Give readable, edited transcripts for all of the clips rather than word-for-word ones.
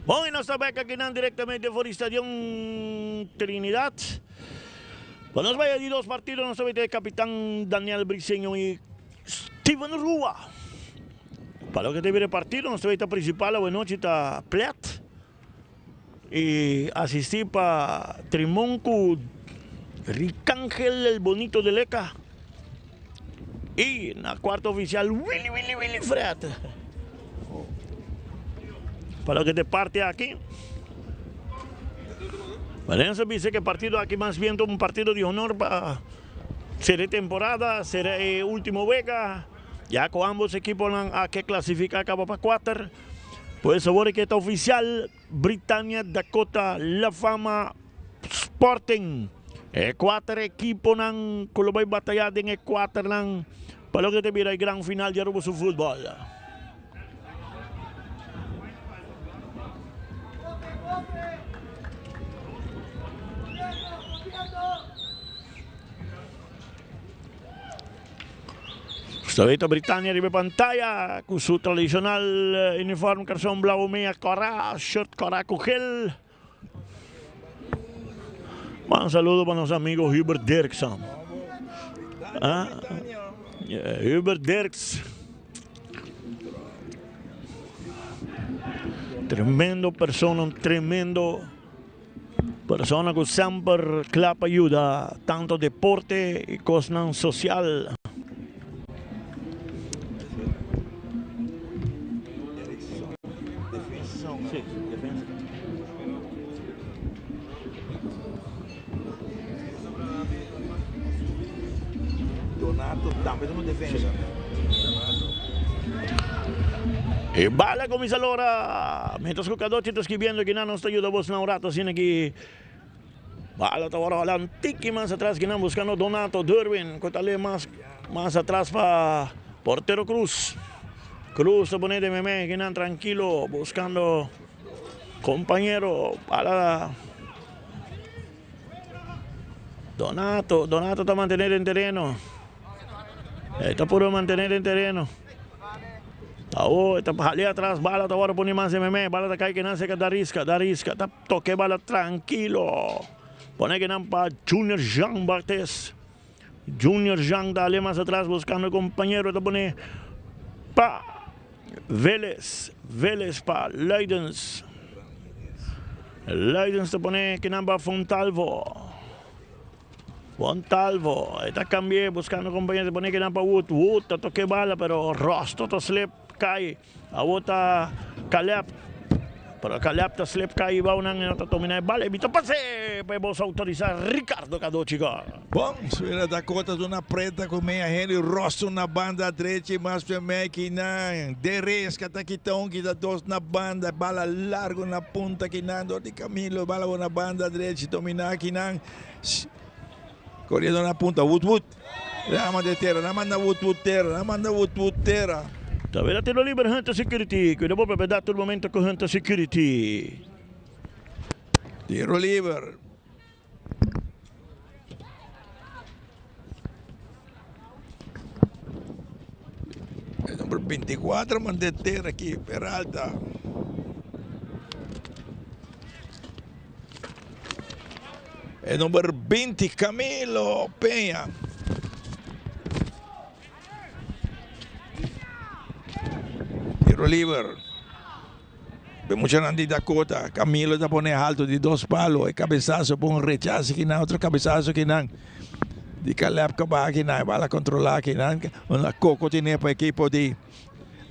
Bom, e nós beca aqui directamente por Estadio Trinidad. Pues nos vaya de dos partidos, nos vaya el capitán Daniel Briceño y Steven Rua. Para lo que te viene partido, nos vaya principal, buena noche, está Plet. Y asistí para Trimonco, Ricángel, el bonito de Leca. Y en la cuarta oficial, Willy Fred. Para lo que te parte aquí. Bueno, se dice que el partido aquí más bien un partido de honor para ser temporada, ser último vega. Ya con ambos equipos a que clasificar acaba para cuatro. Pues seguro que está oficial Britannia, Dakota, La Fama, Sporting. Cuatro equipos que lo van a batallar en el cuatro. Para lo que te mira el gran final de su fútbol. Staveta Britannia arriba pantalla con su tradicional uniforme calzón blau meia cora, shirt cora con gel. Un saludo para los amigos Hubert Dirksen. Hubert Dirks. Tremendo persona, tremendo persona que siempre clapa ayuda, tanto deporte y cosas social. Sí, defensa. Donato também uma defesa. Y bala comienza ahora. Mientras que cada está escribiendo que no nos ayuda vos un rato, tiene que bala ahora adelante más atrás que no buscando Donato Derwin, cortale más atrás para portero Cruz. Cruz se pone de meme que no tranquilo buscando compañero para Donato está mantener en terreno. Está puro mantener en terreno. Está allá atrás, bala ahora pone más de meme, bala está cae que no se da risca, está toque bala tranquilo. Pone que no para Junior Jean Bartes. Junior Jean dale más atrás buscando compañero, está pone para Vélez para Leidens. Leidens te pone que no para Fontalvo, está cambié buscando compañero, te pone que no para Wood, te toque bala, pero Rosto te slip cae, a Caleb, pero Caleb te slip cae, va una nota dominar vale, evita pase, podemos autorizar Ricardo Cadochiga. Bom, suera Dakota una preta com meia Henry Rosto na banda direita, mas também que não, Deresca tá aqui tão que dá dois na banda, bala largo na punta que não, de Camilo, bala na banda direita, dominar que não, correndo na punta, Wood, Rama de terra, manda Wood terra. Tavera tiro libero Hunter Security, que dopo proprietà tutto il momento con Hunter Security. Tiro libero. El número 24 manda terra aqui, Peralta. El número 20 Camilo Peña. Tiro livre. Vemos Nandi Dakota. Camilo está poniendo alto de dos palos. El cabezazo por un rechazo que no, otro cabezazo que no. De Caleb Cabá que no, va a controlar que no. Una Coco tiene para el equipo de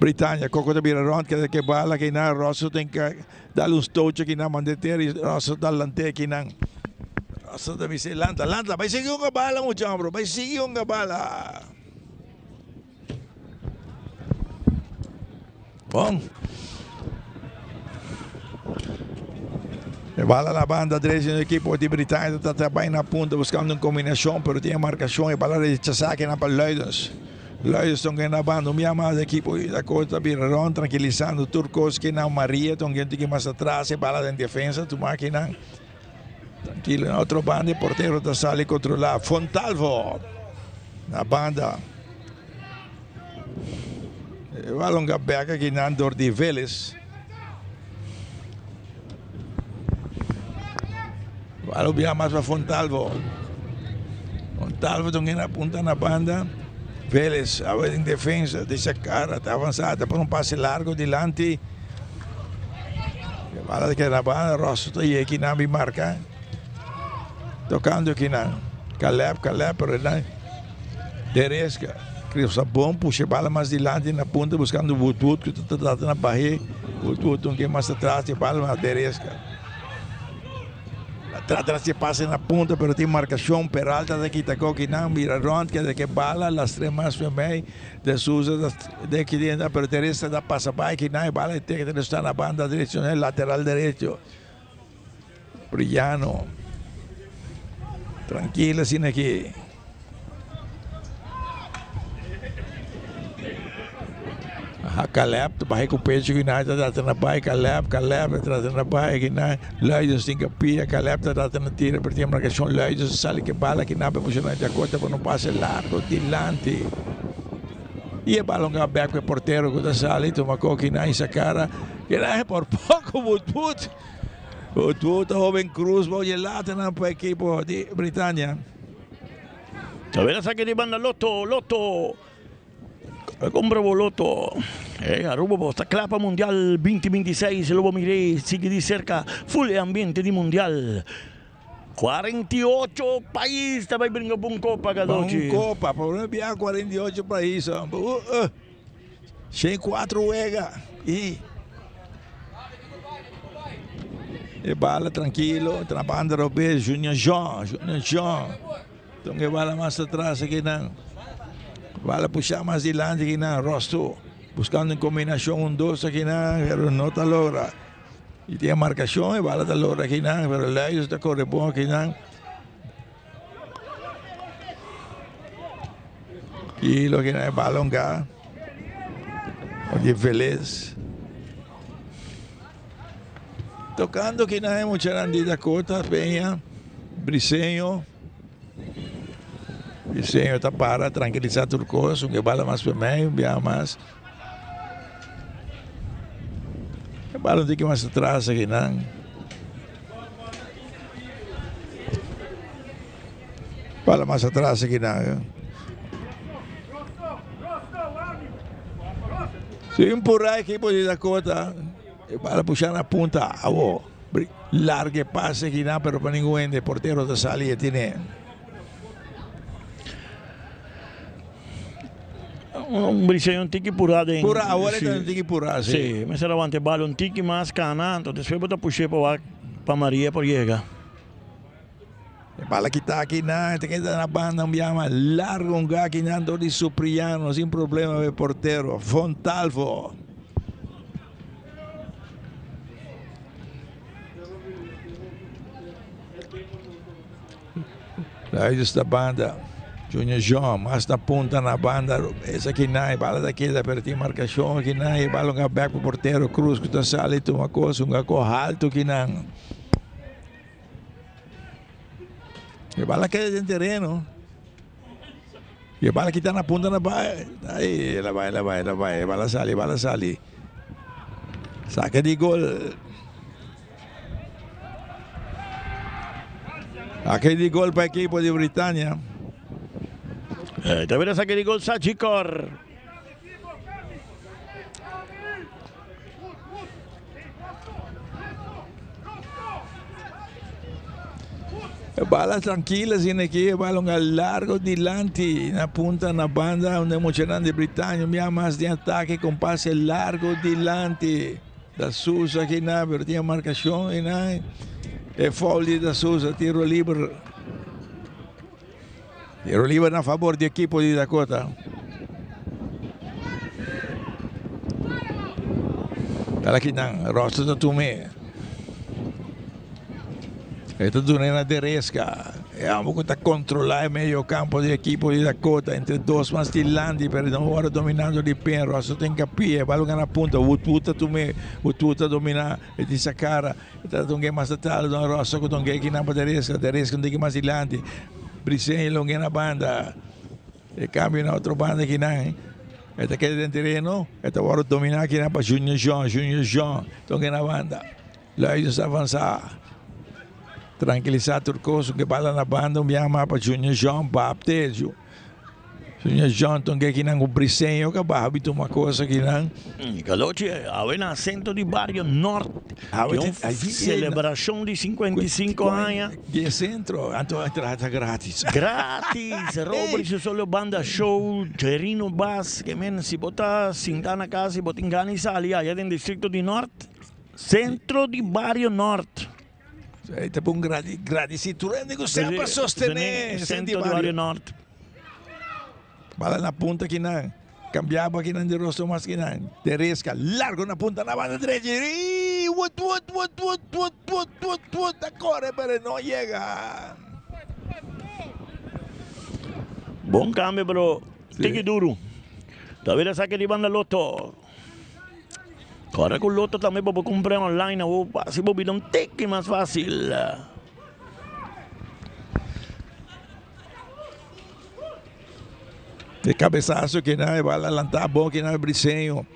Britannia. Coco de Birarón que bala que no. Rosso tiene que darle un touch que no. Mandeter y Rosso dalante que no. Rosso debe ser lanta. Vai seguir una bala mucho hombro. Vai seguir una bala. Bom. Bala na banda direita do equipo de Britannia, está trabalhando na ponta, buscando uma combinação, mas tem a marcação e bala de Chasaki na para Leidens. Leidens estão ganhando a banda, o minha mais equipo da Costa Birarón, tranquilizando Turcos que não Maria, estão ganhando que mais atrás, e bala em defesa, tu máquina. Tranquilo, na outra banda, o porteiro da sala e controlar. Fontalvo, na banda. Balong Gabeca que não dor de Vélez. Bala via mais para Fontalvo. Fontalvo também na ponta na banda. Vélez, agora em defesa, deixa cara, está avançada por um passe largo delante. Bala que na banda, Rosso e aqui na me marca. Tocando aqui na Caleb, pero na Deresca. Criou bom, puxa bala mais delante na ponta, buscando o Woodwood, que está tratando na barreira. Woodwood, um que mais atrás, de bala na Deresca. Atrás se passa na ponta, pero tem marcação, Peralta daqui tacou que não, Miraron, que daqui bala, las três mais também, de Souza, daqui dentro, pero Teresa da passa para que não, bala tem que estar na banda direita, lateral direito. Brillano. Tranquila, assim aqui. Caleb, bahay ko pecho kinaya dati na bahay, Caleb, dati na bahay, kinaya, Leidos tem capia, Caleb, dati na tira, per tiempo que son Leidos, sale que bala, kinabe mo siya na Jacota, para não passe largo, dilante. E a balão que back para o porteiro, quando sale, tomacou kinaya sa cara, kinaya por pouco, Woodwood, Joven Cruz, voy lata na pa equipo de Britânia. A ver, saque de banda, Lotto. Compra Lotto. Arubo sta clapa Mundial 2026, Lobo Miré sigue de cerca, full ambiente de Mundial. 48 países também brincam com Copa, Gadochi. Copa, por enviar 48 países. Sem 4 ega. E bala tranquilo, tra banda Robé, Junior Jean. Então que bala mais atrás aqui não. Bala puxar mais delante aqui não, Rosto. Buscando en combinación 1-2 aquí nada, pero no te logra. Y tiene marcación y bala te logra aquí nada, pero el Leidos te corre por aquí nada. Y lo que nada es balón acá. Oye, Vélez. Tocando aquí nada, mucha grandita corta, Peña, Briseño está para tranquilizar Turcos, que bala más para mí, vea más. Balão tem que mais atrás aqui, não. Bala mais atrás aqui, não. Se empurrar a equipe de Dakota, bala puxar na punta, largue passe aqui, não, pero para ninguém de porteiro da salia tem. Un Briseño tem que purar dentro. Pura, agora tem que purar, sim. Sim, mas ela vai ter balão tem que mais cana, então depois botar puxar para Maria por chegar. Bala que está aqui, não, tem que estar na banda, chama largo gato aqui, não, de Supriano, sem problema de porteiro, Fontalvo. Aí está a banda. Junior Jean, mais na ponta na banda, essa aqui não, bala daqui, da pertinho, marcação aqui não, bala um back para o porteiro, Cruz, que está sali, uma coisa, um gaco alto aqui não. E bala que é de terreno. E bala que está na ponta na baia, aí, ela vai, bala sali. Saca de gol. Aqui de gol para a equipe de Britânia. Te verás saque de gol Sachikor. Bala tranquila, sin aqui, balão largo delante, na ponta, na banda, onde emocionante Britânia, minha mais de ataque com passe largo delante. Da Souza aqui na, pero tinha marcação e na, é foul da Souza, tiro livre. Tiro livre a favor do equipo de Dakota. Dala aqui na, Rosto da Tumé. Esta Dunena Deresca. Vamos a controlar el medio campo del equipo de Dakota entre dos más Tilandi, pero no ahora dominando de pé. Rosso tem capire, balón a punta. Woodwood domina e sacara. Está un game más atrás, don Rosso con un game que nada Deresca un game más Tilandi. Briseño lo en la banda. El cambio en otra banda que nada. Esta queda en terreno. Esta ahora domina que nada para Junior Jean. Entonces en la banda. La ellos avanzar. tranquilizar Turcoso que bala na banda um llama para Junior John Baptiste. Junior John tongue que não brisenho que habita uma coisa que não. Caloche, hay un acento de Barrio Norte. Que es una celebración de 55 años. Que centro, anto entrada grátis. Gratis, Robert, se solo banda show, Gerino Bass, que men, si bota Sintana Casa, Botingana y Sali, allá en el distrito de Norte. Centro de Barrio Norte. Te pongo gratis y tú sempre para sostener. Centro de Barrio Norte. Bala na punta que não. Cambiava que não de rosto mais que não. Teresca, largo na punta na banda derecha. Corre, pero no llega. Buen cambio, pero tique duro. Todavía saque de banda Loto. Corre con Loto también para comprar online. Así para un tique más fácil. De cabeçaço que não, bala lantar bom que não brisenho.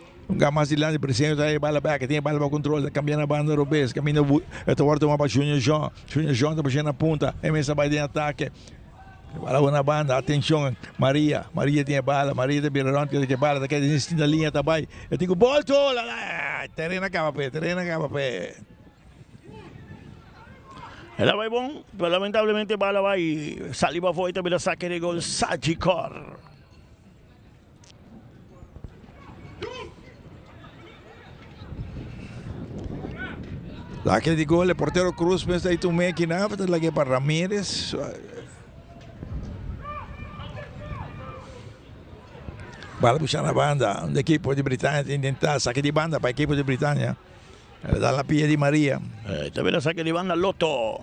Mais de lá de brisenho, daí bala back, tem bala para controle, tá cambiando a banda robês, caminha esta hora toma para Junior John tá puxando na ponta, Emerson vai de ataque. Bala na banda, atenção, Maria tem bala, Maria de Birarão tem bala, daquela instinta linha tá vai. Eu digo volto, terreno acaba pé. Ela vai bom, pero lamentablemente bala vai salir para fora pela saque de gol Sagicor. Saque de gol, el portero Cruz pensa aí tu meio que não, vai lá para Ramírez. Bala puxar na banda, um equipo de Britânia tem que tentar saque de banda para a equipe de Britânia. Ela dá na pia de Maria. También la saque de banda Loto.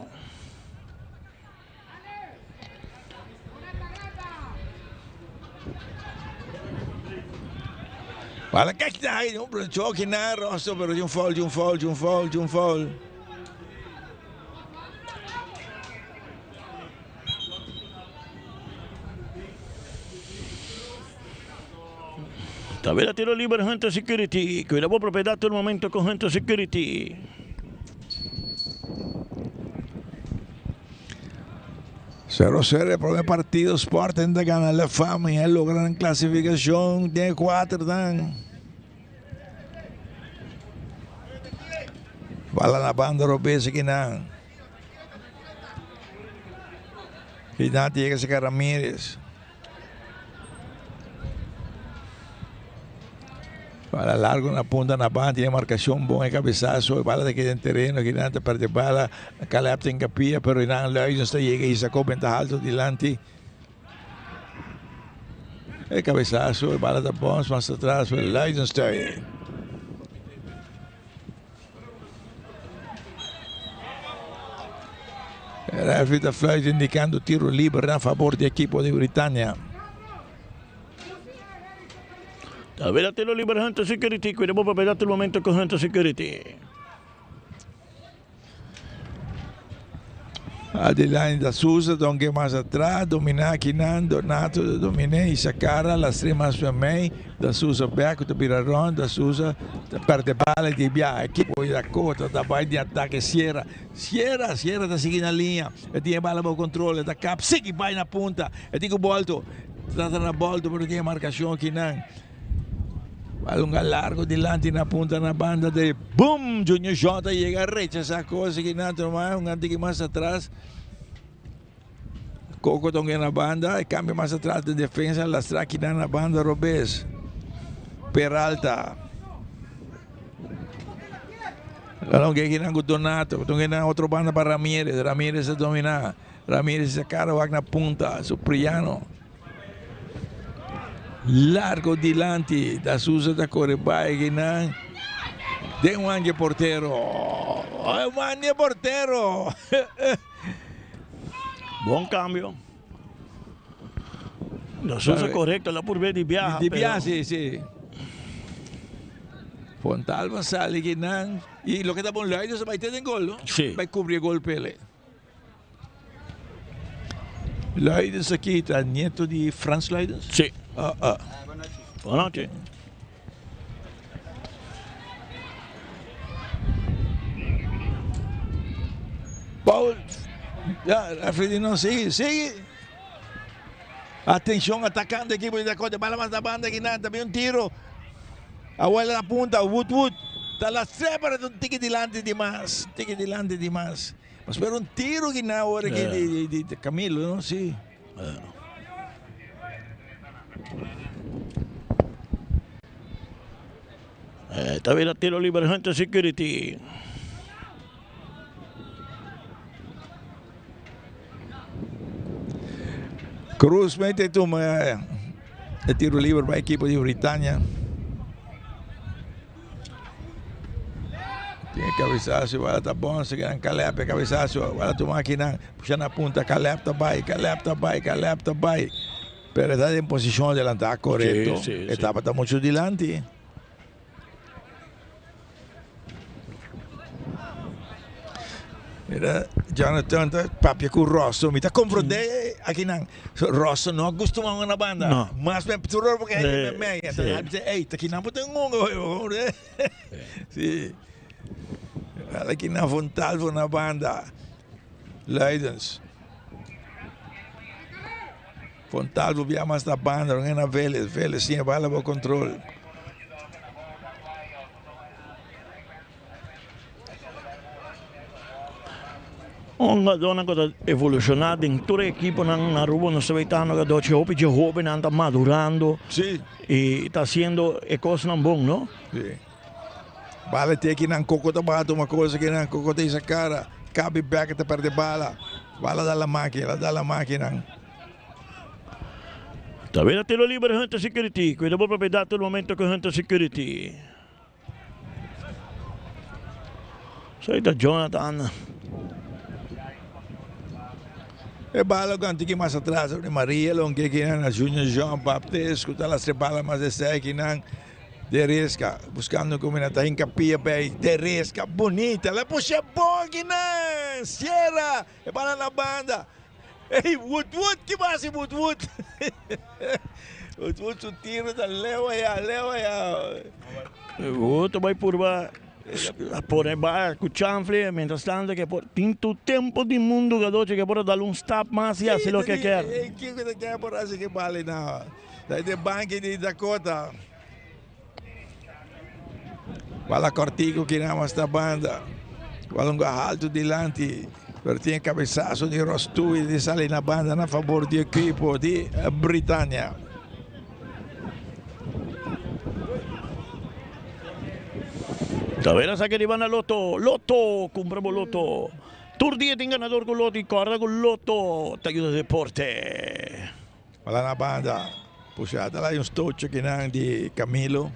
Bala que está aí, um choque na rosto, pero de um foul. También la tiro libre Gente Security. Cuidado por propiedad todo el momento con Gente Security. Cero el primer partido, Sporting de ganar la fama y logran clasificación de 4 dan. Bala na banda robês aqui não. E não chega esse Ramírez. Bala largo na ponta na banda, tem marcação boa, cabeçaço, bala daqui dentro do terreno, que não perde bala, Caleb tem capia, pero não Leidenstra chega e sacou ventaja alto delante. El cabeçazo, bala da Bons mais atrás, Leidenstra. Era a fita flight indicando tiro livre a favor do equipo de Britânia. A ver, tiro libre Gente Security. Cuidado por propiedad todo el momento con Gente Security. Adelante da Souza, donde mais atrás, dominar aqui não, Donato, dominei, Isacara, las três mais também, da Souza back, do Birarão, da Souza, perde bala de Bia, equipe da Cota, da vai de ataque, Sierra está seguindo a linha, tem bala para o controle, da Cap, segue vai na ponta, digo volto, trata na volta, porque tem marcação aqui não. Balonga largo delante na punta na banda de boom, Junior J llega a rechazar cosa que nada más, un antique más atrás. Coco tongue na banda e cambia mais atrás de defesa, lastra aqui na banda Robes. Peralta. Balonga aqui na Donato, tongue na outra banda para Ramírez a dominar. Ramírez a cara na punta, Supriano. Largo delante da Souza da Corebai que não tem um anjo porteiro. Um anjo porteiro. Buen cambio. Da Souza correcto, la por ver de viaja. De viaja, sí. Fontalva sale que não. E lo que está por Leidenstra se vai ter gol, ¿no? Sí. Vai cobrir gol Pele. Leidenstra aqui está nieto de Franz Leidenstra. Sí. Buenas noches. Paul Referee não, sigue. Atenção, atacando a equipe de Dakota, bala mais da banda aqui, também tiro. A bola na punta, Woodwood. Está lá sempre um tique delante demais. Mas para um tiro que na hora de Camilo, não? Sim. Está vendo tiro libre, Hunter Security. Cruz mete tiro livre para a equipe de Britânia. Tem cabeçaço, vai tá bom, se quer Caleb, cabeçaço, vai tomar aqui puxa na ponta, Caleb tá bem. Pero está em posição de adelantar, correto. Sí. Etapa está muito delante. Era Jonathan papia com Rosso, me tá confrontei aqui não. Rosso não acostuma na banda. Não. Mas me piturou porque é meia. Então ei, tá aqui não pode sim. Aqui na Fontalvo na banda. Leidens. Fontalvo via mais da banda, não é na Vélez tinha bala para controle. Nga dona ko evolucionado em toda a equipe na Rubo no Sabeitano que doce hope de jovem anda madurando Sim. e está sendo coisa não bom, não? Sim. Bala tem aqui na Cocota bate uma coisa que na Cocota essa cara, cabe back até perder bala. Bala da máquina. Tá vendo tiro livre Hunter Security, cuida boa propriedade no momento com Hunter Security. Sai da Jonathan. E bala quanto que mais atrás, de Maria, longe que na Junior João Baptiste, escuta las bala mais essa aqui na Teresca, buscando como na tá em capia bem, Teresca, bonita, ela puxa bom aqui na Sierra, e bala na banda. Ei, Woodwood, que mais Woodwood? Woodwood, o tiro da leva. Outro vai por baixo. Por aí com o chanfle, mientras tanto que tem todo tempo do mundo que pode dar stop mais e fazer o que quer. Que quer por assim que vale na de banque de Dakota. Bala cortico que não esta banda. Bala alto delante. Pero tinha cabeçaço de Rostu e de sair na banda a favor do equipo de Britânia. Tavera saque de Ivana Loto, compramos Loto. Tour 10 tem ganador com Loto e corda com Loto. Te ajuda deporte. Wala na banda. Puxada lá stocho que não de Camilo.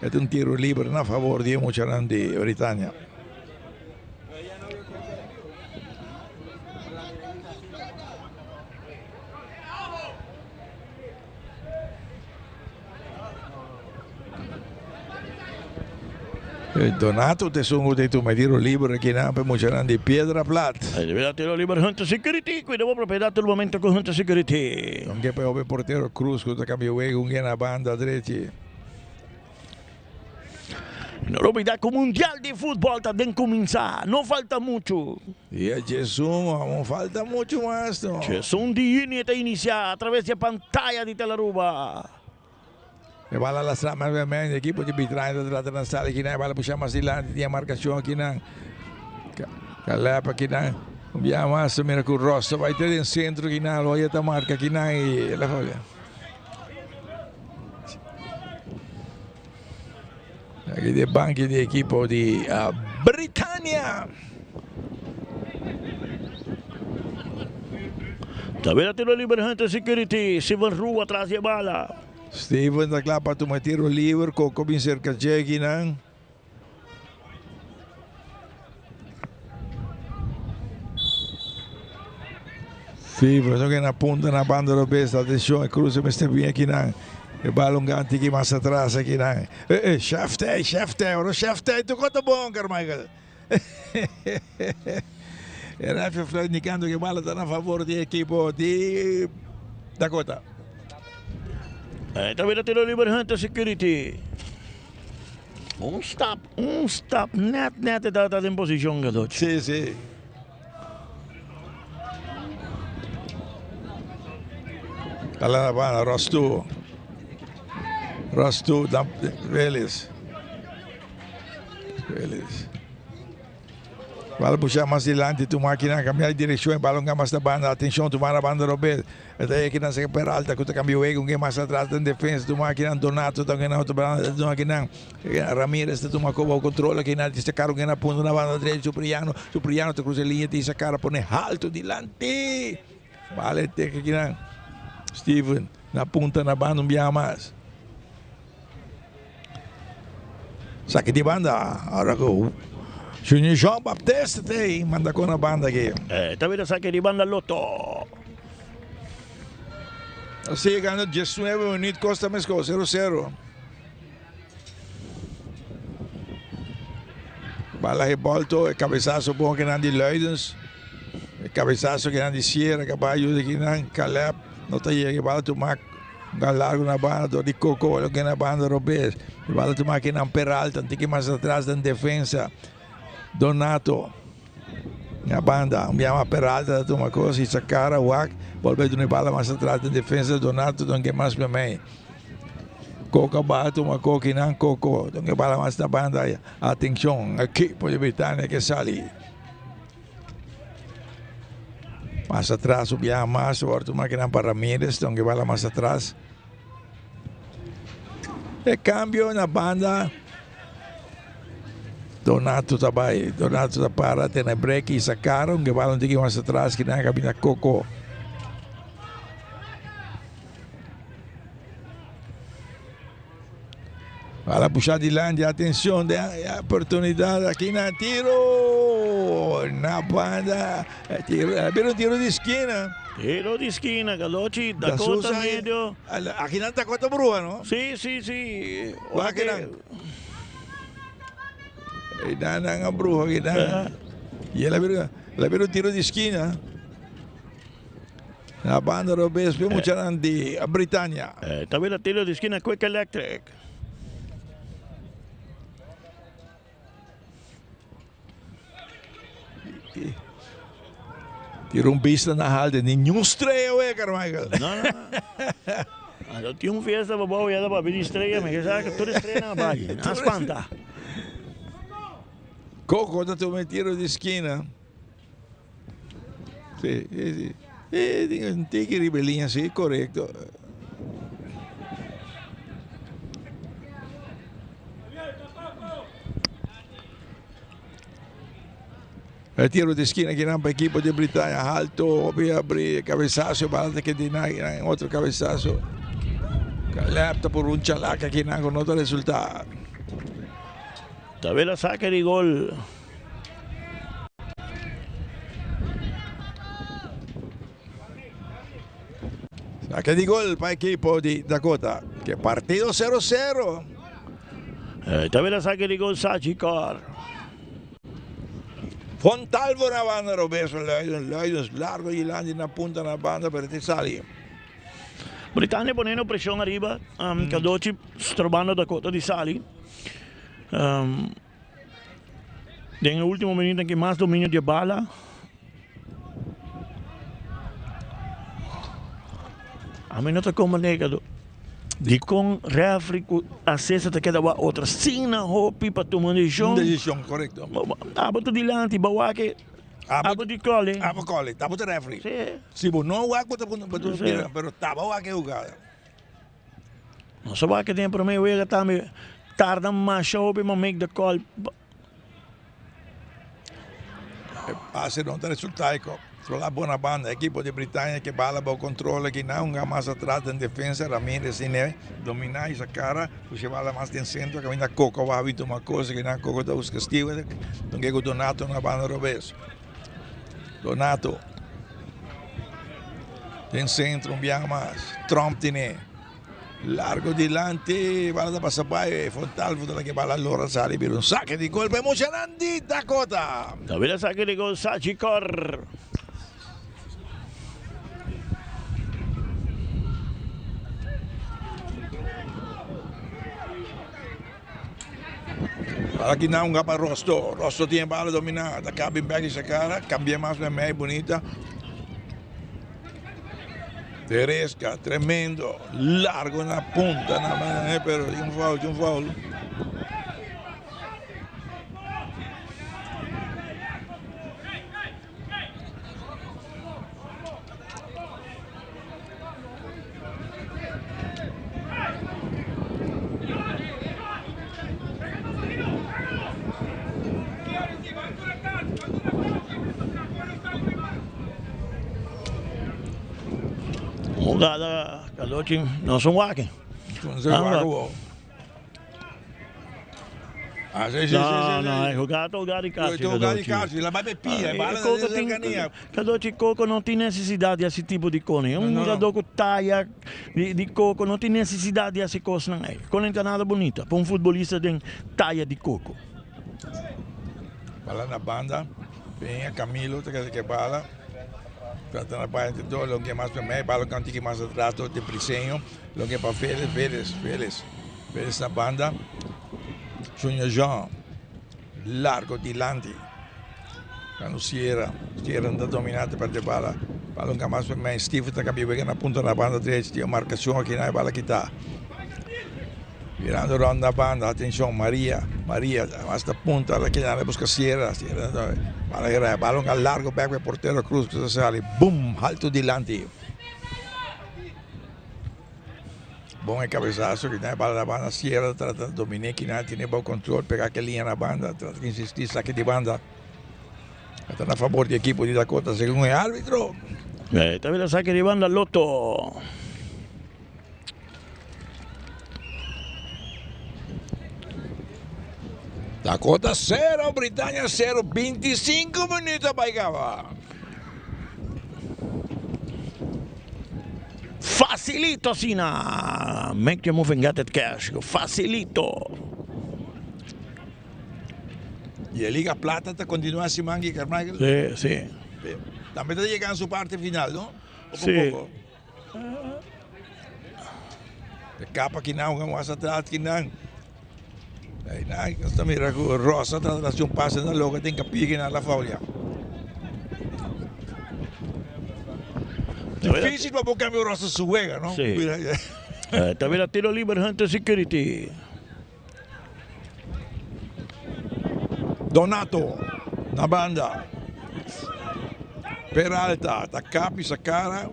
É tiro livre na favor de Mucharan de Britânia. Donato te sungo de tu me tiro libre aqui na Mucharan de Piedra Plata. Aí deve tiro livre Hunter Security, cuida boa propriedade no momento com Hunter Security. Anche per o portero Cruz que tá cambio com na banda direita. Novidade com o Mundial de Futebol está de começar, não falta muito. E a Jesus, não falta muito mais. Não? Jesus de está a iniciar através da pantalla de Telaruba. E bala la strada ovviamente, equipo di Bitraino della Transale, che ne bala puxiamo asilante, di marcazione, che ne Calapa, che ne abbiamo assumere con Rosso, vai te in centro, che ne lo aiuta marca, che ne la foglia. Aquí dei banchi di equipo di Britânia. Tabela tiro livre Hunter Security, Steven Rua atrás de bala. Steven da clapa tu tiro livre, Coco bin cerca Jackie nang. Steven, so che na punta na banda do besta, attenzione, Cruz mi sta bene aqui nang. E balonganti que mais atrás aqui nang. Cheftei, ora Cheftei, tu conta bom, Carmichael. E Rafa Floyd indicando che bala sta a favore di equipo di Dakota. Tabela tiro livre Hunter Security. Stop, net está em posição, garoto. Sim, sim. Bala na banda, Rostu. Vélez. Bala puxar mais adiante, tu máquina cambiar de direção, bala não mais da banda, atenção, tomar a banda Robert. Até aqui na seca Peralta, que tu cambiou o ego, mais atrás da defesa, tu máquina Donato, tu na outra banda, tu máquina Ramírez, tu máquina o controle aqui na destacaram que na ponta na banda direita, Supriano, tu cruza a linha, te sacara, põe alto dilante. Bala tem aqui na Steven, na ponta na banda, não via mais. Saque de banda, agora que Junior João Baptista tem, manda com a banda aqui. Também saque de banda Lotto. Assim, ganhando 19 minutos, Costa Mesco, 0-0. Bala revolto, cabeçaço bom que não de Leidens. Cabeçaço que não de Sierra, caballo de que não, Caleb. Não está aí, bala tomar largo na banda, de Coco, olha que na banda Robes. Bala tomar aqui na Peralta, tem que mais atrás da defesa. Donato. Na banda, uma Peralta, toma coisa, e sacara, Wak. Volve de uma bala mais atrás da defesa, Donato, não que mais para mim. Coco bate uma coca e não Coco, não que bala mais na banda. Atenção, aqui, pode Britânia que sali. Mais atrás, subia mais, agora toma que não para Ramírez, não que bala mais atrás. E cambio na banda. Donato também, Donato da para, tem a break e sacaram, que bala não mais atrás, que não cabina Coco. Para puxar de lande, atenção, a oportunidade aqui na tiro, na banda, era um tiro de esquina. Tiro de esquina, Galochi, Dakota medio. Aqui na Dakota Brua, não? Sí, sí, sí. Aqui na nga Brua, aqui na. E ela virou um tiro de esquina. Na banda Robes, vimos de a Britânia. Também tiro de esquina, Quick Electric. Tirou um bista na halde, nenhum estreia, Carmichael. Não. Eu tinha festa para boa, ia para pedir estreia, mas já que toda estreia na base, nas quantas. Coco, tu me tiro de esquina. Sim. Tem que ribelinha, sim, correto. El tiro de esquina que para el equipo de Britania, alto, voy a abrir cabezazo, balance que tiene otro cabezazo. Calapta por un chalaca que no con otro resultado. Tabela saque de gol. Saque de gol para el equipo de Dakota, que partido 0-0. Tabela saque de gol Sachikar. Fontalvo na banda, Roberto Leidens, largo y landi na punta na banda per te sali. Britânia ponendo pressão arriba, Cadoci trovando Dakota di Sali. En el último minuto en que más dominio de bala. A mí no te como negado. De com refri acesso te queda outra sina hopi para tomar decisão. Decisão, correto. Abo de lante, bawa que abo de cole. Abo cole, tabo de refri. Sí. Si vos no waco te pero tabo wa que jugada. No so que tem para mim eu também tarda mais hopi para make the call. Passe não tá resultado. Sulla buona banda, equipo di Britania che balla il controllo, che non ha más atrás in difesa, Ramírez ne domina esa cara, se va más in centro, che viene a Coco, va a visto una cosa che non Coco da busca stivo, non che Donato una banda Robes. Donato in centro, un bianco más, Trump tiene largo dilante, va da passare Fontalvo della che balla allora sale per un sacco di colpi emozionanti Dakota. Davvero sacco di gol Sachikar. Aquí no un para Rosto tiene bala dominada, cambia back esa cara, cambia más de media bonita. Teresca, tremendo, largo en la punta, nada más, pero un foul. Jugada, Carlotti, no son wacken. Entonces, guaco. Ah, sì, No, è giocato di calcio, la vai pia, bala dell'organia. Carlotti Coco non ti necessità di questo tipo di cose. Un giocatore che taglia di Coco non ti necessità di queste cose. Con un'internato bonita, per un futbolista di taglia di Coco. Bala na banda, vem a Camilo, que bala. Trata na banda de dois, longe mais para mim, bala canto que mais atrás, de Brisenho, longe para Félix na banda. Junior Jean, largo di Landi. Quando si era andato dominato per De Bala, palla un mais per me, Steve sta capendo che na punta na banda destra, marcazione che na bala che sta. Virando ronda banda, attenzione Maria, hasta punta, la che na busca Sierra, balón al largo, back per portero Cruz, cosa sale, boom, alto di Landi. Bom cabeçazo, que tem bala da banda, Sierra, trata de dominar, que não tem bom controle, pegar aquela linha na banda, trata de insistir, saque de banda. Está a favor do equipo de Dakota, segundo o árbitro. También el saque de banda Lotto. Dakota 0, Britânia 0, 25 minutos para acabar. Facilito, Sina. Make your move and get it cash. Facilito. E a Liga Plata continua assim, Mangi, Carmichael? Sí. Também está chegando a sua parte final, não? Sí. De capa que não, vamos atrás que não. Aí, não, está mirando Rosa, traz um passe na loga, tem que pique na folha. Difícil para buscar mi Rosa su juega, ¿no? Sí. También a tiro libre, Hunter Security. Donato, na banda. Peralta, attacca, pisa cara.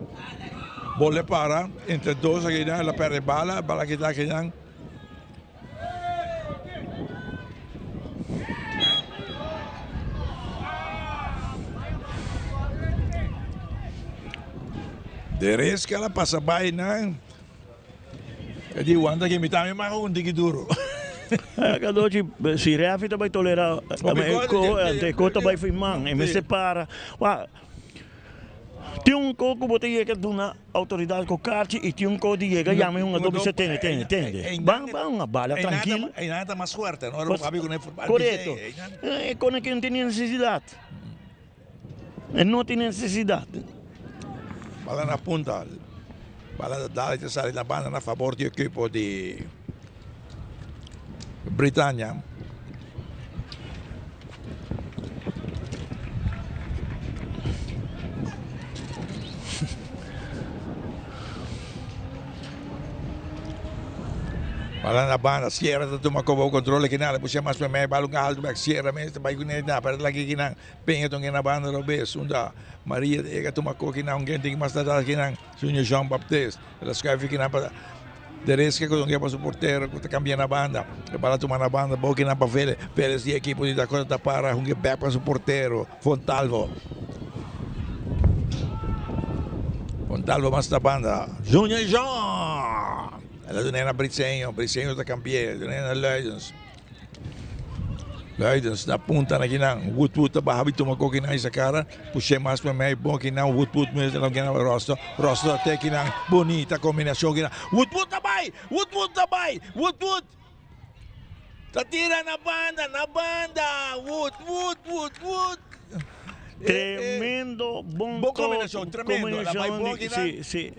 Bolle para, entre dos, aqui la perde bala que está aqui. Teresca la passa by na. E di wanda che mi tami ma un di duro. Carlotti, si reafita vai tolerar. Ante cota vai firmar, e me separa. Tem coco bote chega de uma autoridade com carte e tem coco de chega já me doble se entende. Vamos a bala tranquilo. E nada mais forte, não era amigo nem correto. É com que não tem necessidade. Não tem necessidade. Bala na punta, bala da Dallas sale na banda a favor do equipo de Britânia. Bala na banda, Sierra está tomando o controle que nada, puxa mais para mim, bala um alto back Sierra, mas vai com ele na para lá que não, penha tão na banda do bes, unda Maria ega toma que não alguém tem mais da que não, Junior Jean Baptiste, ela escreve que não para Teresca que não para o porteiro, que cambia na banda, bala toma na banda, boa que não para Félix de equipo de Dakota tá para um back para o porteiro, Fontalvo mais da banda, Junior Jean. Ela não é Brisenho está campeão, não é Leidens, da punta na ginang, Woodwood na bahabi tumako kinang sa kara, puxe mais para mim, bom kinang, Woodwood mesmo lang kinang Rosto até kinang, bonita combinação kinang, Woodwood tatira na banda, Wood. Tremendo, bom combinação, tremendo, ela vai bom kinang. Sí.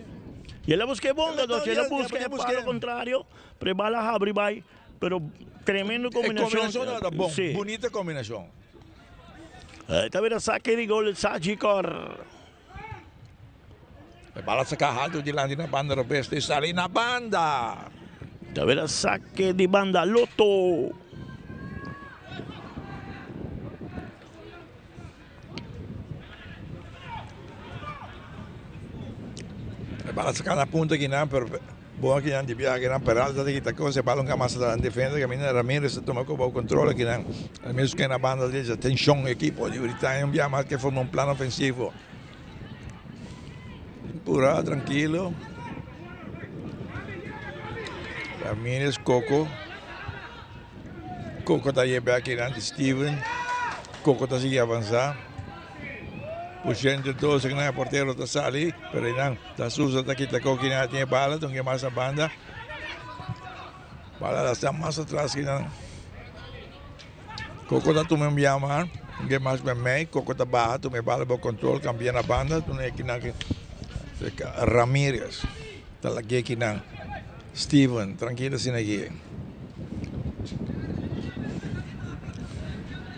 Y ela busca bonga, ela busca para o contrário, prebala abre vai, pero tremendo combinação. Bom, sí. Bonita combinação. Está vendo saque de gol Sagicor. A bola saca alto de lá na banda do besta. Está ali na banda. Tavera saque de banda, Lotto. A bola saca na punta aqui não, pero boa aqui não de viagem não, pero alta daqui tá coisa, balão que massa da defesa, que a menina Ramírez toma com o controle aqui não. Mesmo que na banda deles, atenção equipo de Britânia, envia mais que forma plano ofensivo. Pura, tranquilo. Ramírez, Coco. Coco está aí aqui de Steven. Coco está seguindo avançar. Puxando de 12 que não é porteiro, está sali. Pero não, está suja, está aqui, está aqui, não tem bala, então que mais a banda. Bala está mais atrás que não. Coco está tomando chamar. Ninguém mais para mim. Coco está barra, tomei bala para o controle, cambia na banda. Tu não é que não. Ramírez. Está aqui não. Steven, tranquilo assim aqui.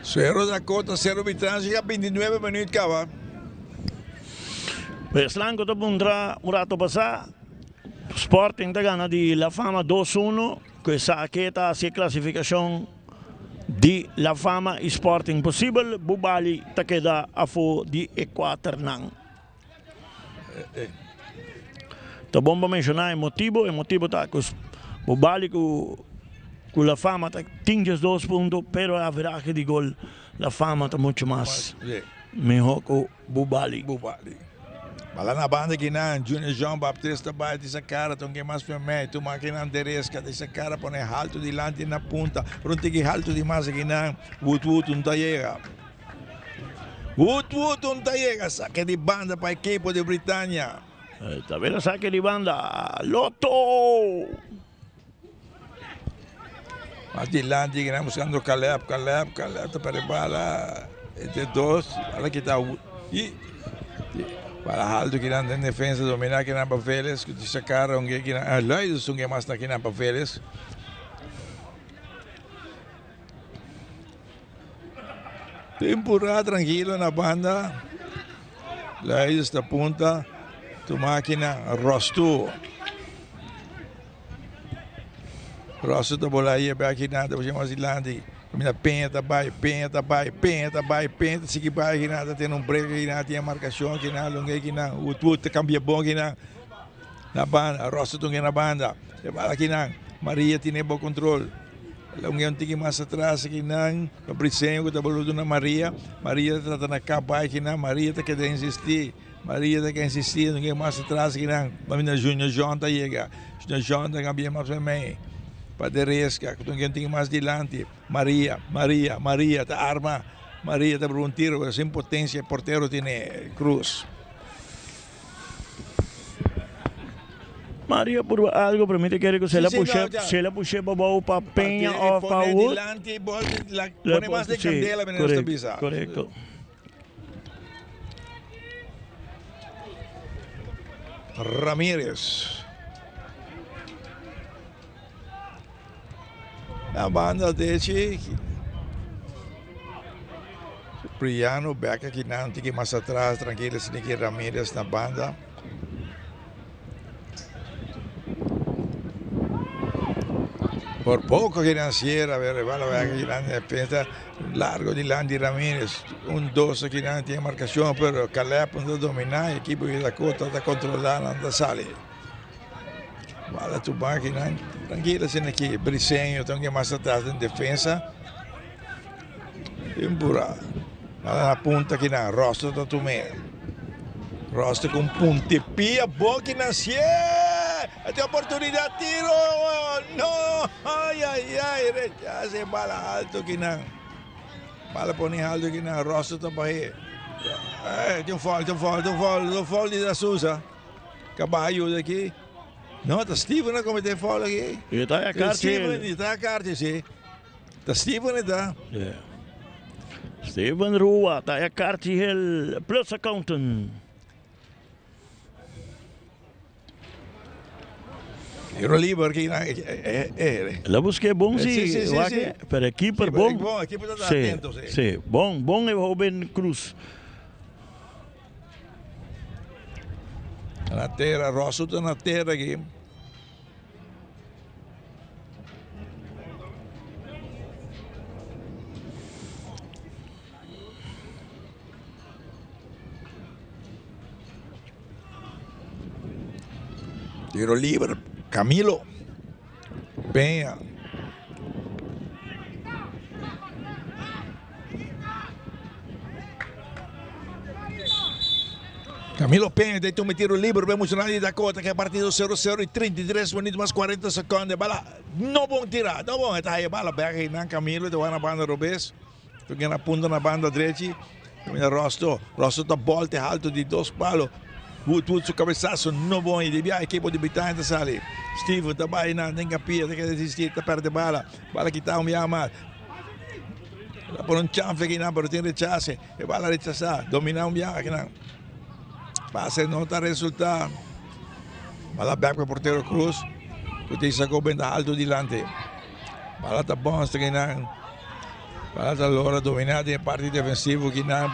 0 Dakota, 0 Vitransi, 29 minutos acaba. Peslanco to pondrà un rato passà. Sporting da gana di La Fama 2-1. Questa cheta si classificazione di La Fama e Sporting possibile. Bubali takeda a fu di Equator Nang. Tá bom para mencionar o motivo tá que Bubali com La Fama tá tinha 2 pontos, pero a verdade de gol La Fama tá muito mais melhor que Bubali. Mas lá na banda que não, Junior João Baptista vai dessa cara, tem que mais para mim, tu máquina Anderesca, dessa cara põe alto de lá na ponta, pronto que alto de mais que não, Wood não tá chega. Wood não tá chega, saque de banda para a equipe de Britânia. Tá vendo saque de banda, Lotto! Mas de lá, que não buscando Caleb, tá para bala, entre 2, olha que tá, para alto que não tem defesa, dominar que não para Vélez, que te sacaram que não, Lloyd são que mais que não para Vélez. Temporada tranquilo na banda, Lloyd está punta, tu máquina, Rostu está bola aí, aqui nada, vamos chamar Zilandi. Mina penta, vai, se que vai que nada tem break que nada tem marcação que nada longe que nada, o tudo cambia bom que nada na banda, Rosso tungue na banda, e bala que nada, Maria tem bom controle, longe um tique mais atrás que nada, o Bricenho que tá boludo na Maria tá na capa que nada, Maria tá querendo insistir, ninguém mais atrás que nada, mas Junior João tá chega, Junior João tá cambia mais para mim. Paderesca, que tem mais dilante, Maria, tá arma, Maria tá por um tiro, sem potência, porteiro tem Cruz. Maria por algo permite que se la puxe para Peña o para Wood. Dilante, pone mais de candela en esta pista. Correcto. Ramírez. A banda desse Priano, back aqui não, tem que ir mais atrás, tranquilo, se que Ramírez na banda. Por pouco que não cierra, vai aqui na defesa, largo de Landy Ramírez, 2 aqui não tem marcação, pero Caleb não dominar, a equipe da Dakota está controlando, anda sale. Bala tu máquina, tranquila assim aqui, Bricenho, tem que mais atrás em defesa. Empurrado. Lá na ponta aqui na Rosto da Tomé. Rosto com puntepia, bom que nasceu. Tem oportunidade, tiro. Não, ai, rechace, bala alto aqui na. Bala põe alto aqui na Rosto da Bahia. Tem um fall de Souza. Caballo daqui. Não, tá Steven na cometer falta aqui. E tá a carta. Tá a carta, sim. Tá Steven tá. Steven Rua, tá a carta el plus accountant. Ero livre aqui na La busqué bom sim. Pero keeper bom. Bom, a equipe tá atento, sim. Sim, bom é Ruben Cruz. na terra, Rosso está na terra aqui. Tiro libre, Camilo Peña. Camilo Peña tem um tiro livre, vemos o Nadi Dakota, que é partido 0-0 e 33 minutos mais 40 segundos. Bala, não bom tirar, não bom. Está aí, bala, pega aí na Camilo, tu vai na banda Robes, tu na punta na banda direita. Rosto da bola, te alto de 2 palos. Wood, seu cabeçaço, não bom. E devia a equipe de Bitante sali. Steve, tá aí na, nem capia, tem que desistir, tá perto de bala. Bala que tá mal. Por um chance aqui não, pero tem rechace. E bala rechazar, dominar aqui não. Pase não está resultado. Bala back para porteiro Cruz. Porque sacou bem da alto delante. Bala está bom, está aqui não. Bala está agora dominada em parte defensiva aqui não.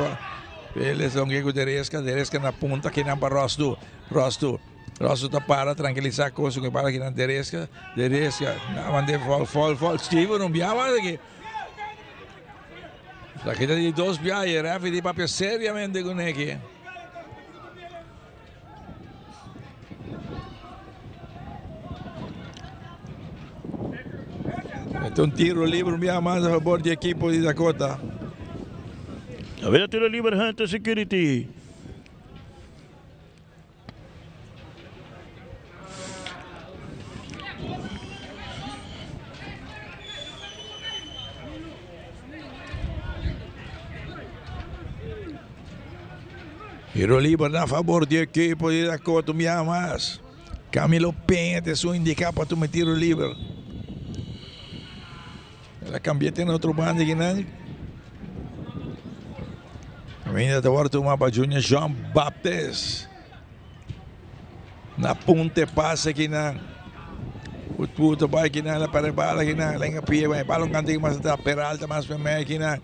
Eles são que Teresca na ponta aqui não para Rosto está para tranquilizar a coisa que para aqui na Teresca, não mandei fall. Steve não viava aqui. Aqui está de 2 viagens, ref de papel seriamente com aqui. Este un tiro libre, un más a favor del equipo de Dakota. A ver, tiro libre, Hunter Security. Tiro libre a favor del equipo de Dakota, un más. Camilo Peña te su indica para tu tiro libre. La cambiate en otro bando aqui, né? Ainda agora tomar para Junior Jean Baptiste. Na ponte passa aqui, né? O puto vai aqui, né? Para bala aqui, né? Lenga pia, vai bala um cantinho mais da Peralta, mais para mim aqui, né?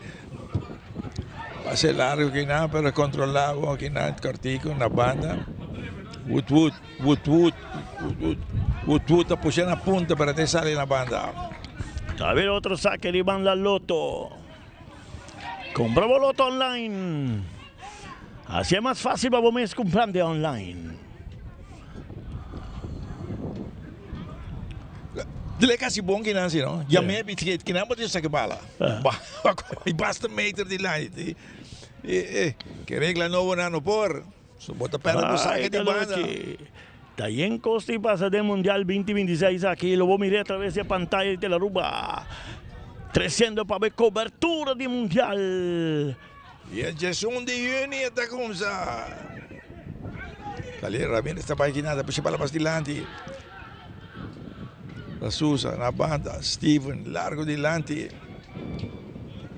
Passe largo aqui, né? Para controlar aqui, né? Cortico na banda. Wood está puxando a ponta para te sair na banda. A ver, otro saque de Iván La Loto. Compramos Loto online. Así es más fácil para vos comprar de online. Dile casi bom que não, não? Já me bicicleta que não pode sacar bala. Basta meter de lá. Que regla novo não por. Só bota perna do saque de banda. Está ahí en Costa y pasa del Mundial 2026 aquí. Lo voy a mirar a través de pantalla de Telaruba. 300 para ver cobertura de Mundial. E el 1 de junio está começando. Calera Ramírez está para aqui nada, puxa para mais dilante. La Sousa na banda, Steven largo dilante.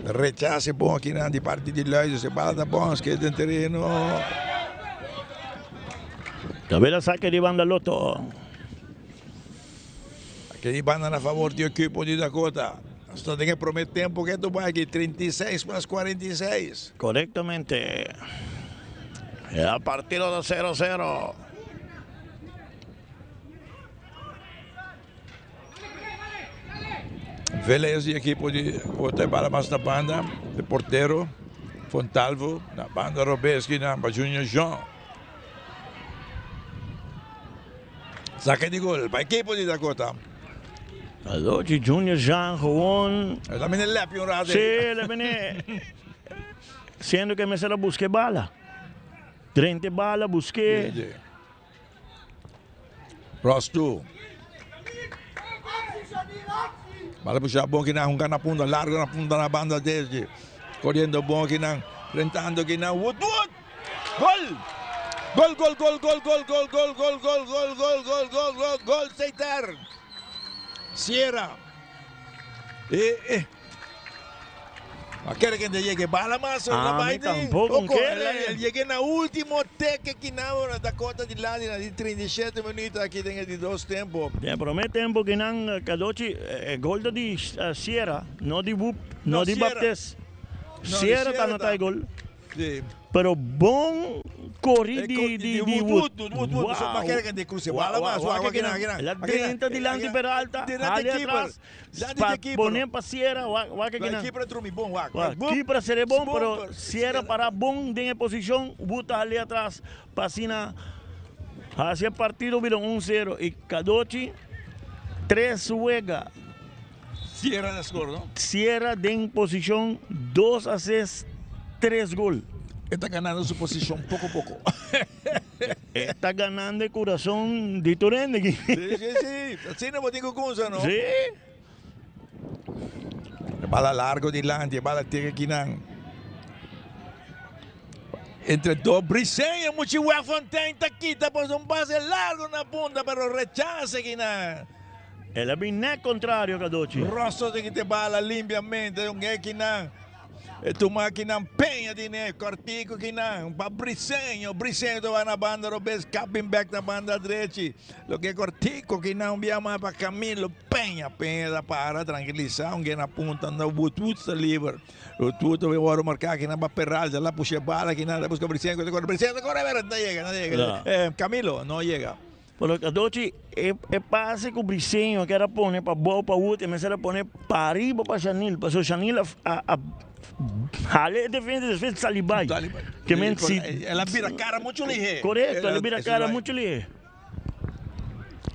Rechace bom aqui na de parte de Luiz, se bala da bom, esquerda em terreno. Tabela saque de Iván La Loto. Aqui banda a favor do equipo de Dakota. Só tem que prometer tempo que tu vai aqui, 36 para 46. Correctamente. Ya partido de 0-0. Vélez e equipo de Dakota, bala mais na banda, de porteiro, Fontalvo, na banda Robeski, na Junior Jean. Saque de gol para equipo de Dakota. Adochi Junior Jean Juan. Ela me lepe um rato. Sí, le vine. Siendo que me se la busqué bala. 30 bala busqué. Rosto. Bala puxar bom que não, na ponta, largo na ponta na banda dele. Correndo bom que não, rentando que não. Wood. Gol! Gol, Seitar. Sierra. Quer que te llegue bala más? Tampoco quiere. Llegué en el último teque aquí na Dakota de lá, de 37 minutos aquí tengo de 2 tiempos. Te prometo tempo que nan Kadochi gol de Sierra, no de Whoop, no de Baptiste. Sierra está no gol. Sí. Pero bom corri di Wood. Wood. So makikita ka di cruce. Bala mas. Wag kina. La dentro di Lanti Peralta. Ali atrás. Poner para Sierra. Wag La kina. keeper trumi bom. Wag. Aqui para ser bom, pero Sierra para bom de posición. Wood ali atrás. Pasina. Hacia partido vieron 1-0 y Cadochi 3 juega. Sierra de score, ¿no? Sierra en posición 2-6, 3 gol. Está ganando su posición poco a poco. Está ganando el corazón de Torrente. Sí. Así no tengo cosa, ¿no? Sí. Bala largo de Lanti, bala tiene Kinan. Entre dos, Briseño, Muchihuá Fontaine, Taquita, pues un pase largo en la punta, pero rechaza Kinan. El biné contrario, Cadochi. Rostro de que te bala limpiamente, un Kinan. Tu máquina Penha tiene cortico Kinan, para Briseño va na banda, Robes, capping back na banda direita. Lo que cortico Kinan, envia mais para Camilo Penha da para tranquilizar, um na punta, no Wood está livre. O tudo eu vou marcar aqui na Peralta, lá puxa bala aqui na busca Briseño, corre, não chega. Camilo não chega. Pero Cadochi, pase com o Briseño, que era poner para boa para Wood, mas era poner para arriba para Chanil, para o Chanil Hale defende Salibai. Que ela vira cara muito ligeira. Correto, ela vira cara muito ligeira.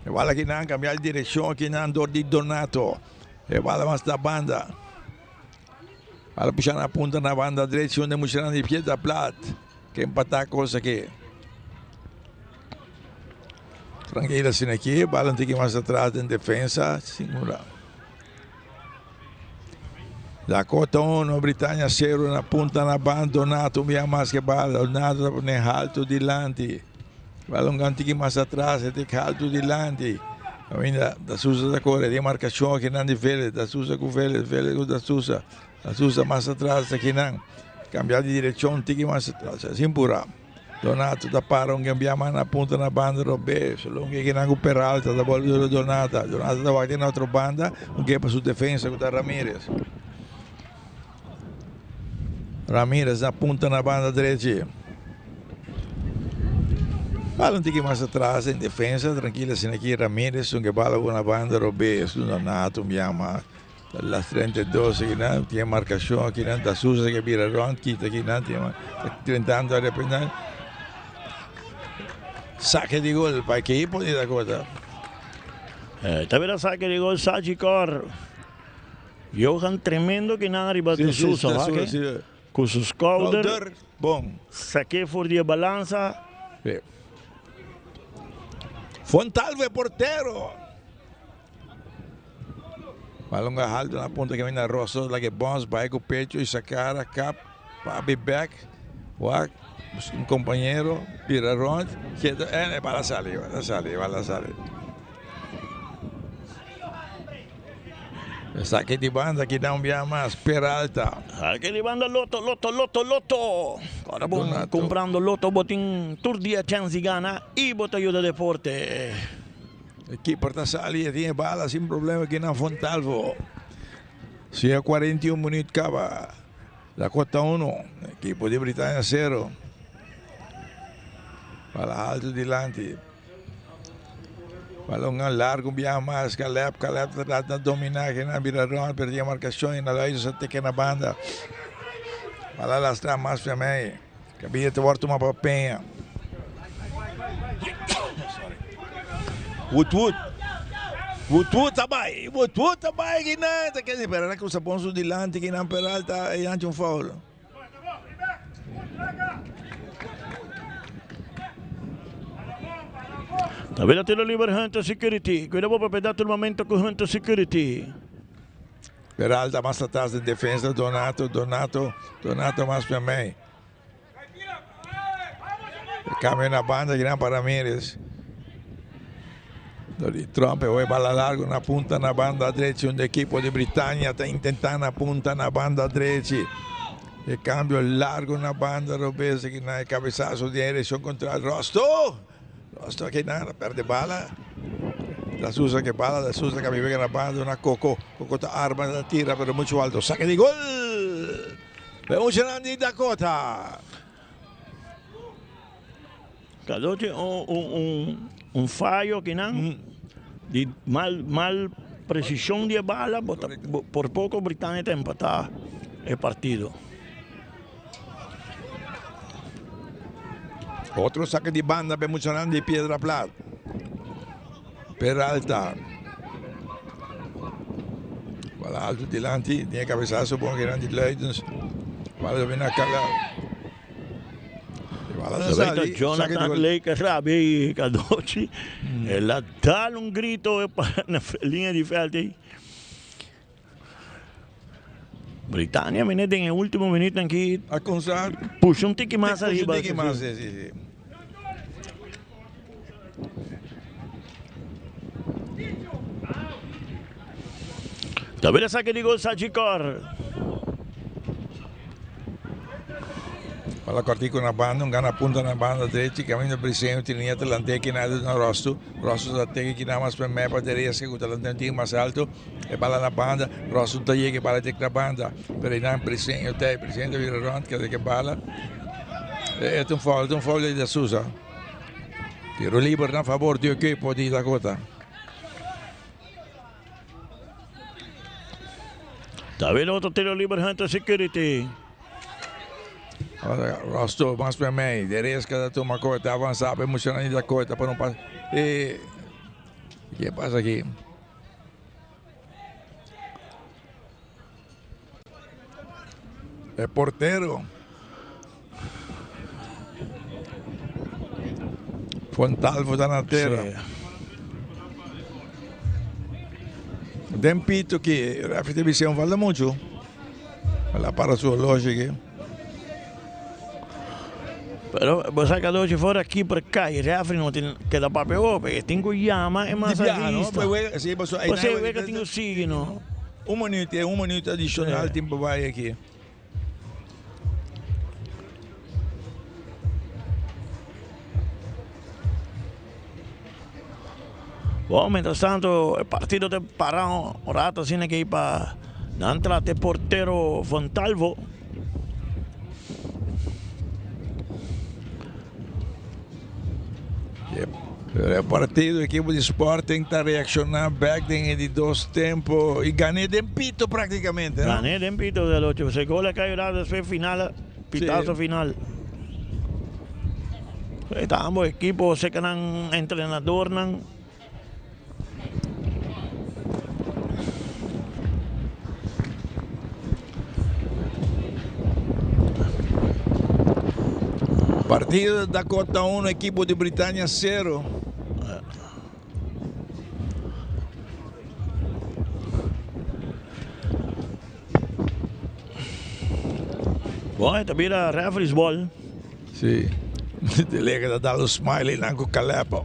Igual aqui não cambiar de direção aqui não dor de Donato. Igual mais da banda. Ela puxar na ponta na banda direita onde mostrando de pé da plata. Que empatar a coisa aqui. Tranquila assim aqui, bala um pouquinho mais atrás em defesa, segura. Dakota 1, Britannia 0 na punta na banda, Donato via mais que bala, Donato ne alto di Lanti. Bala um gantigo mais atrás, tem alto di Lanti. Ainda da Sousa da Corre, de marcação aqui não de Vélez, da Sousa com Vélez com da Sousa mais atrás aqui não. Cambiar de direção, um pouquinho mais atrás, assim pura. Donato da para, cambia mais na punta na banda, Robes, longe que não Peralta, da bola do Donato da vai na outra banda, que para sua defesa com Ramírez. Ramírez apunta na banda direita. Bala um pouquinho mais atrás em defesa, tranquila assim aqui Ramírez, que bala na banda Robes, Donato me ama. Las 32 aqui não, tinha marcação aqui não, da Sousa que vira round, quita aqui não, tinha tentando arrepender. Saque de gol para que equipo de Dakota. También saque de gol Sajikor. Johan tremendo que nada arriba de Sousa, com seus cauder. Bom. Saque por dia balança. Fontalvo portero. Balão alto na ponta que vem na Rosso, lá que bons, vai com o peito e sacar a cap, para be back. Walk. Um companheiro, vira round, vai salir. Saque de banda que não via mais, Peralta. Saque de banda, Loto. Agora vamos comprando Loto, botin tur dia chance de gana e bota ajuda deporte. Equipo está saliendo, tiene bala sin problema aquí en Fontalvo. Si a 41 minutos acaba. Dakota 1, equipo de Britannia 0. Bala alto delante. Balón largo, un viaje más. Caleb trata de dominar, que no viraron, perdía marcación y nada hizo se te na banda. Bala lastra más para mí. Que había te vuelto uma papinha. Wood também que nada, quer dizer, para que os pontos delante que não Peralta e antes foul. Tabela tiro libre Hunter Security. Cuidado para pedaço do momento com Hunter Security. Peralta mais atrás de defesa, Donato mais para mim. Cambio na banda, que não para Ramírez. Trump vai bala largo na punta na banda direita, onde o equipo de Britannia está tentando a punta na banda direita. E cambio largo na banda, Robes que na cabeçaço de direção contra Rosto que nada, perde bala. Da Sousa que bala, da Sousa que me pega na banda, una Coco está arma, la tira, pero muito alto. Saque de gol. Vemos de Dakota. Kadoche, un fallo que nan, de mal precisión de bala, por poco Britania te empata el partido. Otro saque de banda emocionante de Piedra Plata. Peralta. Bala alto delante, tiene cabezazo, bom grande Leidens. Bala viene a calar. Jonathan Lake Rabi Kadochi, la dá un grito na linha de veld. Britânia, menino, em último minuto aqui, puxa um tique mais arriba. Talvez saque de gol Sajikor. Bala cortico na banda, gana punta na banda direita, caminho para cima, tinha talante que nada na Rosto da tega que nada mais para mim para direita, que o talante mais alto, e bala na banda, Rosto tá aí que bala tek na banda, para não presente, eu tenho presente vira rond, que bala, é um foul de Souza, tiro livre na favor do equipo de Dakota. Tá vendo outro tiro livre Hunter Security. Rosto, mais para mim, direita cada turma corta, avançar, emocionante da corta para não passar. E o que passa aqui? É porteiro. Fontalvo da na terra. Dempito que a televisión vale mucho. Para su lógica. Pero você que hoje fora aqui para cá e refri não tem que dar papel, porque tem que chamar é mais vista. Você vê que tem o signo. Um minuto adicional tempo vai aqui. Bom, mientras tanto, el partido te para un rato, tiene que ir para la entrada de portero Fontalvo. O partido, o equipo de Sporting está reaccionando back de 2 tempos e ganhei de empito praticamente. ¿No? Gané de empito del 8. Se gol cayó después final, pitazo final. Ambos equipos se quedan entrenador. Partido de Dakota 1, equipo de Britânia 0. Bom, esta vira referee's ball. Sim. Delega da dar o smiley lá com o Calepa.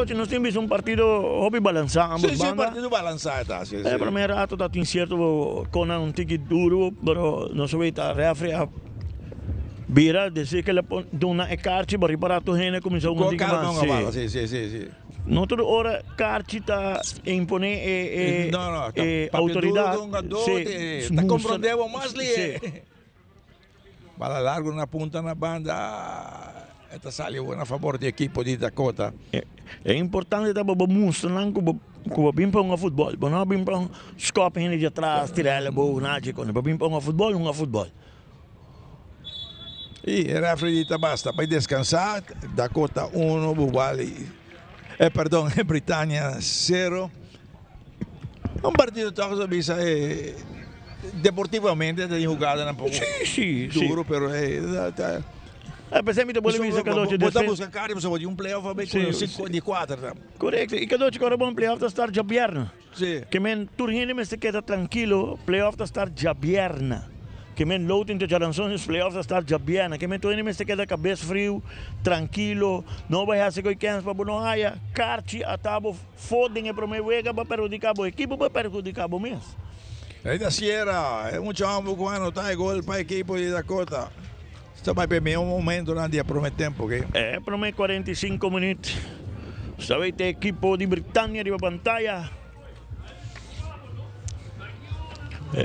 Hoje nós temos um partido hobby balançado. Sim, um partido balançado. Tá, sim, para mim rato está incierto com um tique duro, mas não se vê a referee vira, dizer que ele dona é carte para reparar tu rena começou um tique mais. Sim. Não toda hora carte está imponer autoridade. Está compreendendo mais ali. Bala largo na punta na banda. Esta salió a favor do equipo de Dakota. É importante estar para mostrar que bem para um futebol, não bem para um scope de atrás, tirar a bola, nada com, bem para um futebol. E era Fredita basta para descansar. Dakota 1, Bubali. Perdão, Britânia 0. Um partido todo bisa deportivamente tem jogada um pouco duro, pero pensei que você me sacou de defesa. Buscar cara, você pode playoff com 5 de 4. Correto. E cada que bom playoff da estar já bierna. Sim. Que men turno me se queda tranquilo, playoff da estar já bierna. Que men loading de gerações playoff da estar já bierna. Que men turno me se queda cabeça frio, tranquilo, não vai fazer coisas para não haya carte a tabo fodem para me wega para perjudicar o equipo, para perjudicar o mês. Aí da Sierra, é muito amor quando tá gol para a equipe de Dakota. Está vai perder um momento na dia promete tempo, ok? Promete 45 minutos. Sabe que equipo de Britânia de pantalla.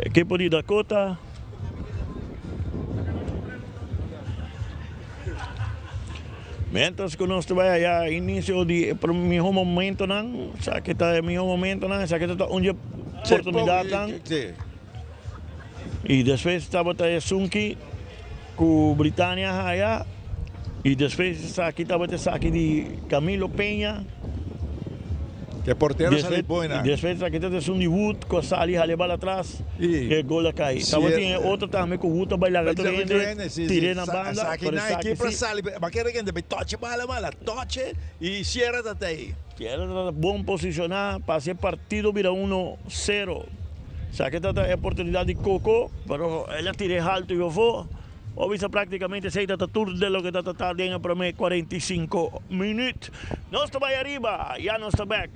Equipo de Dakota. Mientras que nós vai já início de para meu momento não, já que está meu momento não, já que está onde oportunidade não. E depois estava a Sunki com Britânia aí, e depois aqui estava aqui de Camilo Peña. Que porteiro sale bom, né? Depois aqui está de Wood com Sali a levar atrás e gol a cair. Estava tinha outro também com o Wood a bailar a tirei na banda. Aqui na equipe Sali, mas que regente, toche bala mala, toche e cierra até aí. Era bom posicionar, para ser partido vira 1-0. Aqui está a oportunidade de Coco, mas ela tirei alto e eu vou. Hoy prácticamente se está tour de lo que está tardando para mí 45 minutos. No está ahí arriba, ya no está back.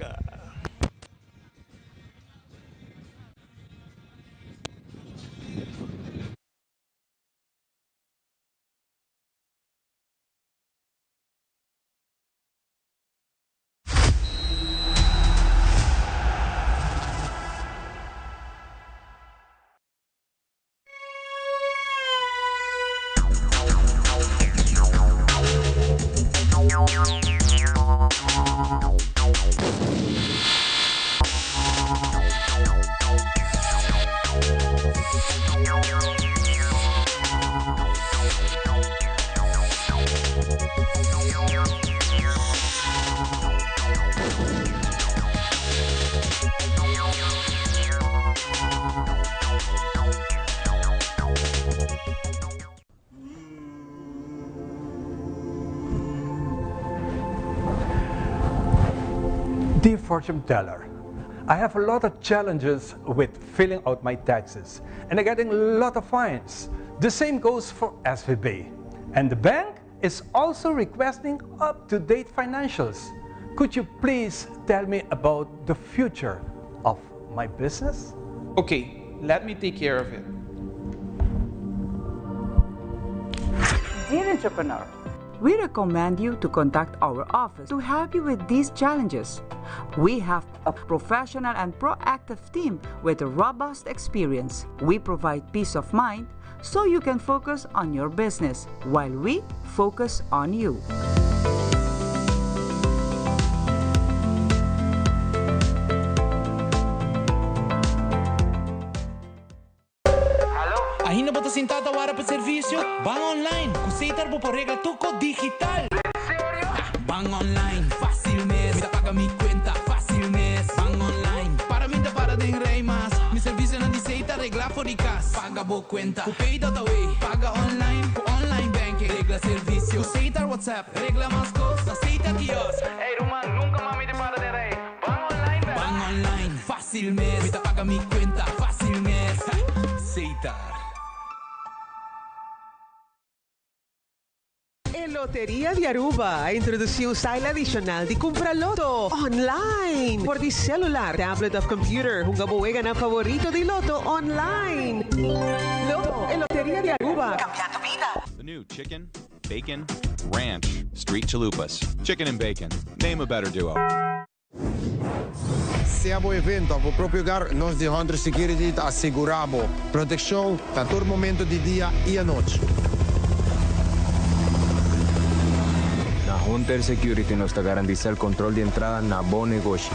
Dear fortune teller, I have a lot of challenges with filling out my taxes and I'm getting a lot of fines. The same goes for SVB. And the bank is also requesting up-to-date financials. Could you please tell me about the future of my business? Okay, let me take care of it. Dear entrepreneur, we recommend you to contact our office to help you with these challenges. We have a professional and proactive team with a robust experience. We provide peace of mind so you can focus on your business while we focus on you. Ainda bota sentado agora para serviço? Bang online, kusitar po porega tuko digital. Sério? Bang online, fácil mes. Me paga mi cuenta, fácil mes. Bang online, para mim para de rei mas. Mi serviço não diceita regla for di cas. Paga bo cuenta, ku pay dot away. Paga online, ku online banking. Regla serviço, kusitar WhatsApp. Regla mas cost, aceita kios. Hey Roman, nunca mami de para de rei. Bang online, bang online, fácil mes. Me paga mi cuenta, fácil mes. Aceitar. Loteria de Aruba introduziu um style adicional de comprar loto online por de celular, tablet of computer. Um gaboega na favorito de loto online. Loto é Loteria de Aruba. Cambiando vida. The new chicken, bacon, ranch, street chalupas. Chicken and bacon. Name a better duo. Se a bo evento, vou próprio lugar, nós de Hunter Security asseguramos proteção a todo momento de dia e a noite. Hunter Security nos garantiza el control de entrada na bom negócio.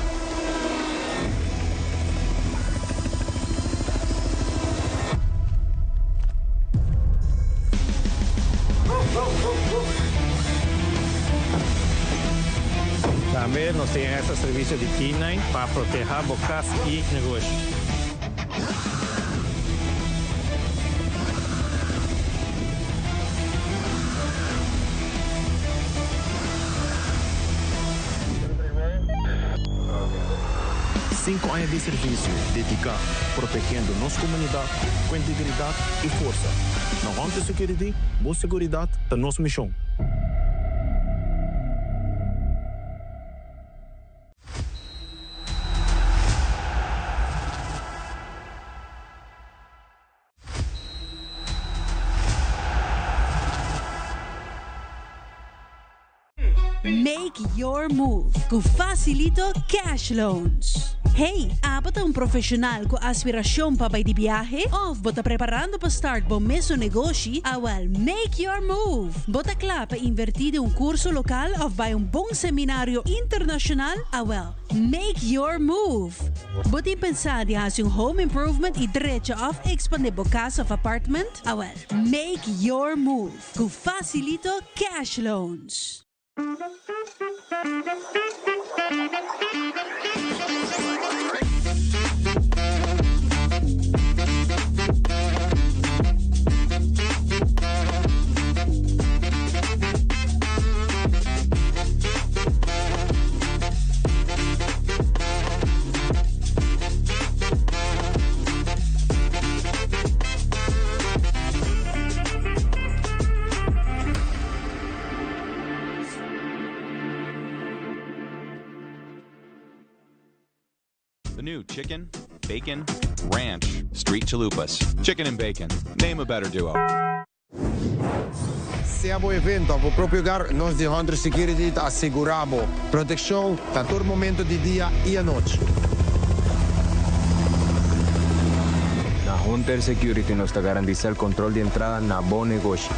Também nós temos esse serviço de K9 para proteger bocas e negócios. Cinco anos de serviço dedicado, protegendo nossa comunidade com integridade e força. Na Hunter Security, boa segurança da nossa missão. Make your move com Facilito Cash Loans. Hey, bota um profissional com aspiração para ir de viagem? Ou bota preparando para start bom mesmo negócio? Well, make your move. Bota claro para invertir em curso local ou vai bom seminário internacional? Well, make your move. Bota pensar em fazer home improvement e direito of expandir a casa ou apartment? Well, make your move. Com Facilito Cash Loans. The new Chicken, Bacon, Ranch, Street Chalupas. Chicken and Bacon. Name a better duo. Se há evento ao próprio lugar, nós de Hunter Security asseguramos proteção a todo momento de dia e à noite. Na Hunter Security nos garantiza el control de entrada na bom negócio.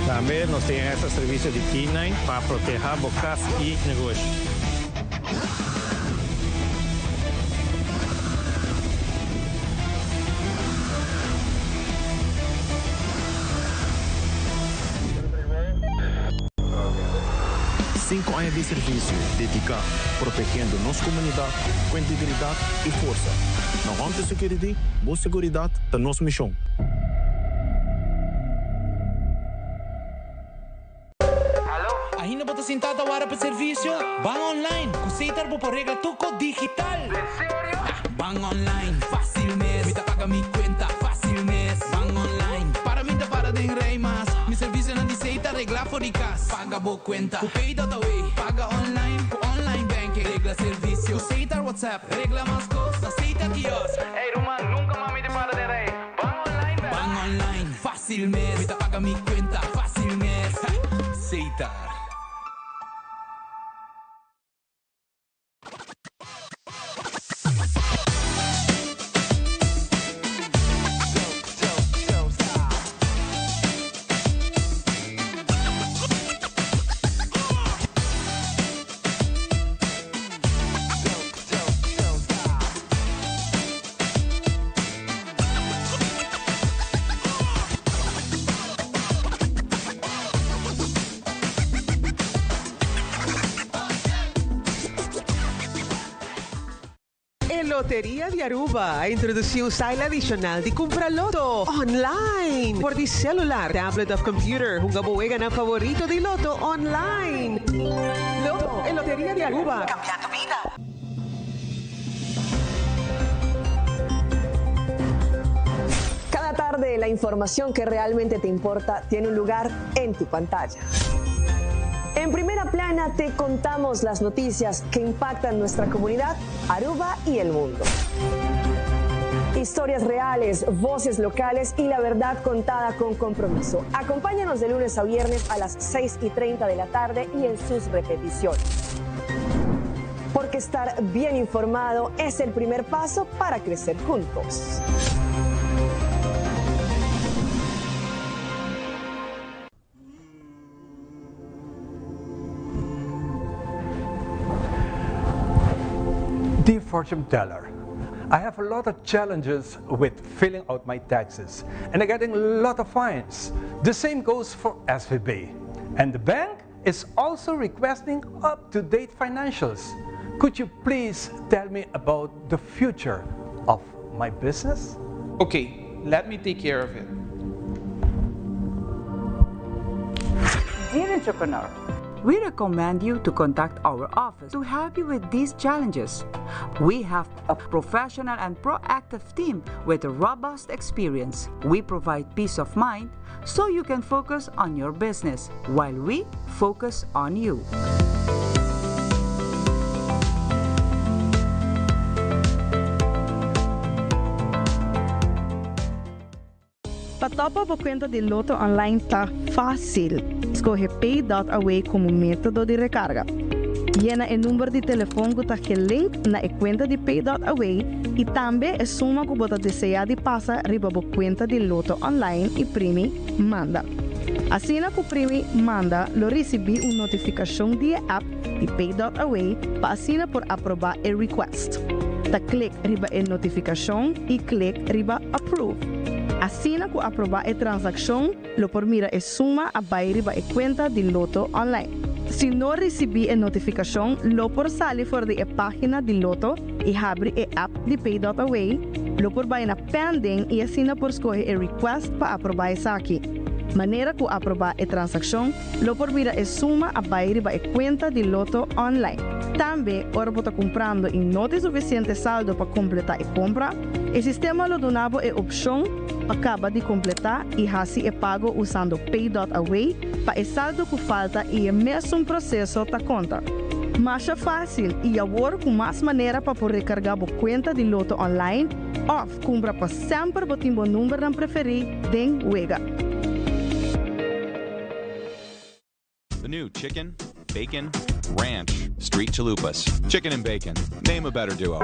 Também nós temos esse serviço de K9 para proteger bocas e negócios. Cinco anos de serviço dedicado, protegendo nossa comunidade com integridade e força. Na Hunter Security, boa segurança da nossa missão. Ainda bota sentada a hora para serviço? Bang online, com Seitar por regra tuco digital. Bang online, fácil mês. Me paga mi cuenta, fácil mês. Bang online, para mim para de rei mas. Mi serviço não diz Seitar, regla for de casa. Paga boa cuenta, com pay dot away. Paga online, com online banking. Regla serviço, com Seitar WhatsApp. Regla mais costa, Seitar kiosk. Hey Roman, nunca mais me para de rei. Bang online, fácil mês. Me paga mi cuenta, fácil mês. Seitar. Loteria de Aruba introduziu um style adicional de comprar loto online por de celular, tablet ou computer. Gabuega na favorito de loto online. Loto en Lotería de Aruba. Cambiando vida. Cada tarde la información que realmente te importa tiene un lugar en tu pantalla. En Primera Plana te contamos las noticias que impactan nuestra comunidad, Aruba y el mundo. Historias reales, voces locales y la verdad contada con compromiso. Acompáñanos de lunes a viernes a las 6:30 de la tarde y en sus repeticiones. Porque estar bien informado es el primer paso para crecer juntos. Dear fortune teller, I have a lot of challenges with filling out my taxes and I'm getting a lot of fines. The same goes for SVB. And the bank is also requesting up-to-date financials. Could you please tell me about the future of my business? Okay, let me take care of it. Dear entrepreneur, we recommend you to contact our office to help you with these challenges. We have a professional and proactive team with a robust experience. We provide peace of mind so you can focus on your business while we focus on you. Setup a conta de Loto online está fácil. Escolhe Pay.away como método de recarga. Llena o número de telefone que está link na conta de Pay.away e também a suma que você deseja de passar riba a conta de Loto online e primi manda. Assim que o primi manda, lo recebi uma notificação de app de Pay.away para assinar por aprovar o request. Da click riba a notificação e click riba approve. Assim que aprovar a transação, lo por mira a suma a vai riba a conta de Loto online. Se não recebi a notificação, lo por sair fora da página de Loto e abre a app de Pay.away, lo por vai na pending e assina por escolher a request para aprovar essa aqui. Maneira que aprovar a transação, lo por mira a suma a vai riba a conta de Loto online. Também, ora você comprando e não tem suficiente saldo para completar a compra, o sistema lo donava a opção acaba de completar e assim é pago usando Pay.away para o saldo que falta e o mesmo processo da conta. Mais fácil e agora com mais maneira para poder recargar a conta de Loto online ou compra para sempre o timbo número não preferido den Wega. The new chicken, bacon, ranch, street chalupas. Chicken and bacon. Name a better duo.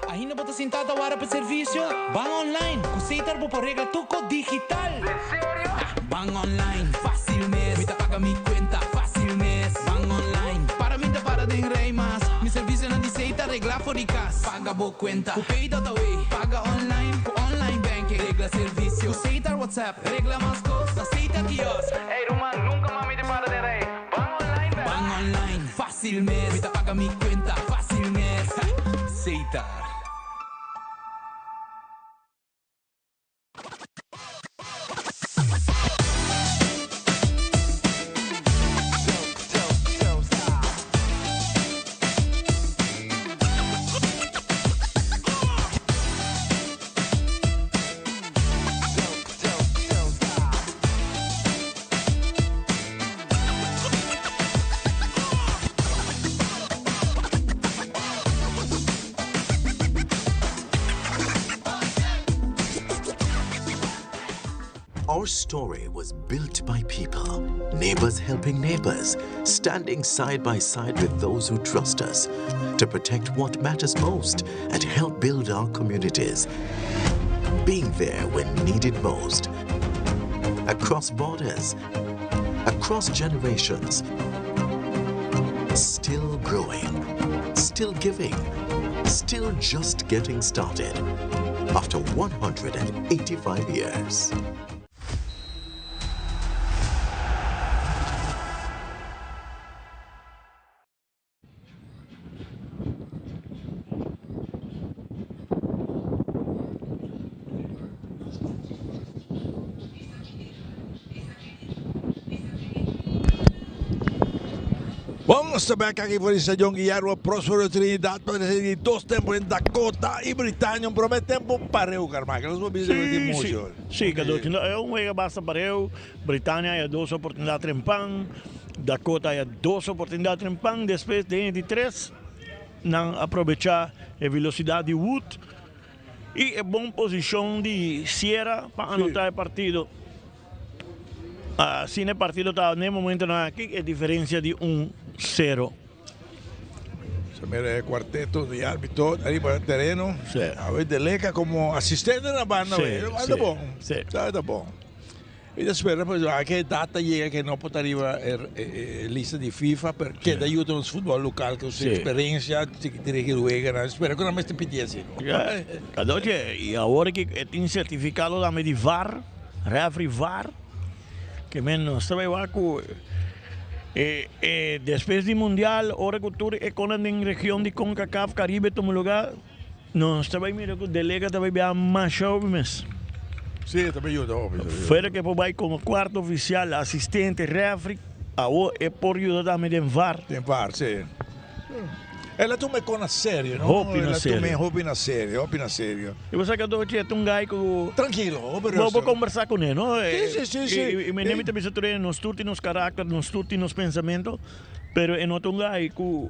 Ainda bota sentada hora para serviço? Bang online, aceitar por regla tuco digital. Sério? Bang online, fácil mês. Me paga mi cuenta, fácil mês. Bang online, para mim da para den rei mas. Mi serviço não aceita regla for de casa. Paga bo cuenta, o Pay.away. Paga online, com online banking. Regla serviço, aceitar WhatsApp. Regla mais coisas, aceita kiosco. Ei, Roman, nunca mais me para den rei. Bang online, bang online, fácil mês. Me paga mi cuenta, fácil mês. Aceitar. Our story was built by people, neighbors helping neighbors, standing side by side with those who trust us to protect what matters most and help build our communities. Being there when needed most. Across borders, across generations. Still growing, still giving, still just getting started. After 185 years. Vamos a ver aqui por esse John Guillermo, Próspero Trinidad, para decidir 2 tempos em Dakota e Britânia, um prometo tempo pareu, Carmaca. Nós vamos dizer muito. Sim, é um mega basta pareu. Britânia é 2 oportunidades em pan, Dakota é 2 oportunidades em pan, depois de 3, não aproveitar a velocidade de Wood e a boa posição de Sierra para anotar o partido. Assim o partido está no momento aqui, a diferença de 1-0. El cuarteto de árbitros ahí para el terreno. Sí. A ver, Deleca como asistente de la banda. Sí, está bom. Sí. Está bom. E espero pues, a que data llega que não poderia lista de FIFA, porque da ajuda no futebol local, que você experiência, que juega, espero que não me pedir assim. E agora que tem certificado da de VAR, refri VAR, que menos trabalhar com Después del Mundial, ahora que tú economía en región de CONCACAF, Caribe, todo lugar, no estaba ahí, mira, que delega estaba ahí más jóvenes. Sí, também ajuda, óbvio. Fuera que por ahí como cuarto oficial, asistente, refri, ahora es por ayudar también en VAR. Tem VAR, sim. Ela toma com na sério, não? Roupa na Ela sério. toma roupa na sério, roupa na sério. E você que eu tinha um gai que... Tranquilo, vou conversar com ele, não? Sim. E me nem também se treina nos turti nos caracteres, nos turti nos pensamentos, pero é outro gai que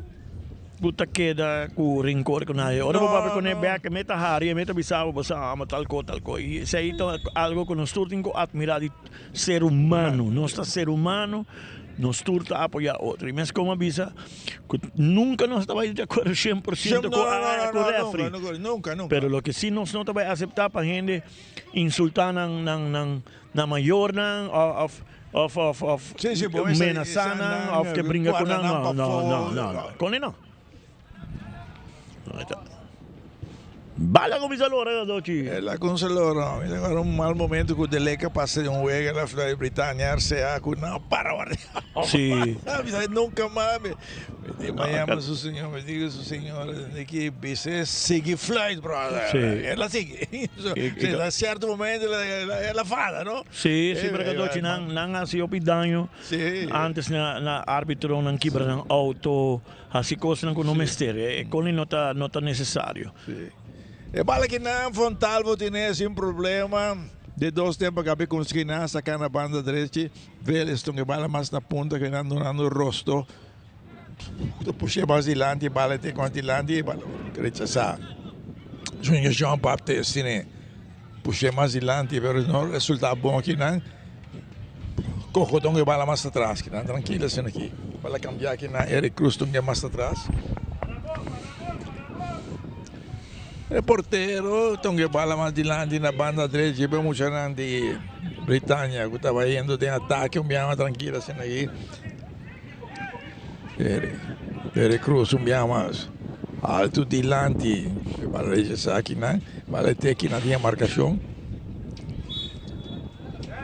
puta queda com rincor com nada. Ora vou para com ele, vea que meta haria, meta bisao, você ama tal coisa. E isso aí é algo que nos turti com admirar de ser humano, nosso ser humano. Nos turta a apoiar outro. E mesmo como avisa, nunca nós estava de acordo 100% com o refri. Nunca. Pero lo que sí nós não vai aceitar para gente insultar na maior, menaçar, of que brinca com não. Com ele não. Bala com mis allora, Doci. Ela com os allora. Agora mal momento que o Deleca passa de jogo ela foi Britânia, RCA, não para guardar. Sim. Nunca mais. Me llama su senhor, me diga su senhora de que você sigue flight, brother. Sim. Ela sigue. A certo momento ela fala, não? Sim, porque Doci não ha sido pidanho. Antes na árbitro não quebra no auto, assim coisas não mistério. Com ele não tá necessário. E bala que não, Fontalvo tinha um problema de 2 tempos que com os que não sacar na banda direita, velho, estão que bala mais na ponta que não no rosto. Tu puxei mais adiante, bala tem com adiante, bala direita sa. Júnior João Baptiste, né? Puxei mais adiante, mas não resultado bom aqui não. Cojo que bala mais atrás, que não tranquilo assim aqui. Bala cambiar aqui na Eric Cruz, que mais atrás. O porteiro, então que bala mais adiante na banda direita, tive muita gente de Britânia que estava indo de ataque, biama tranquilo assim aí. Ele Cruz, biama mais alto dilante, bala regressar aqui, né? Bala ter aqui na minha marcação.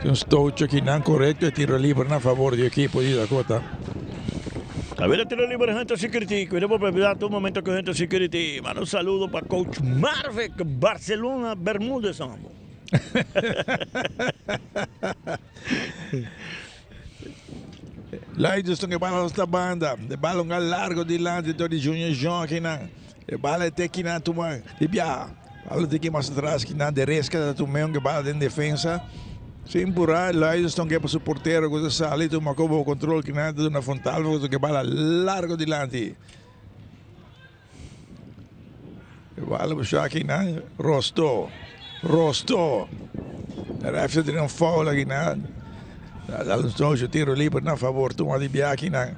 Tem touch aqui não correto e tiro livre na favor do equipo de Dakota. A ver, tiro libre Hunter Security. Queremos preparar un momento con Hunter Security. Mano, un saludo para Coach Marvek, Barcelona, Bermúdez. Lá estão que bala esta banda, de bala largo de lado de Junior João aqui na, de bala até aqui na tuma, de bia, bala de aqui mais atrás que na de resca da tumão que bala de defesa. Sem empurrar, lá estão que para o porteiro que está ali, toma como o controle que nada de uma Fontalvo que bala largo de lado. Bala puxar aqui na Rosto. Era de um foul aqui na. Alonso tiro livre na favor, toma de bia aqui na.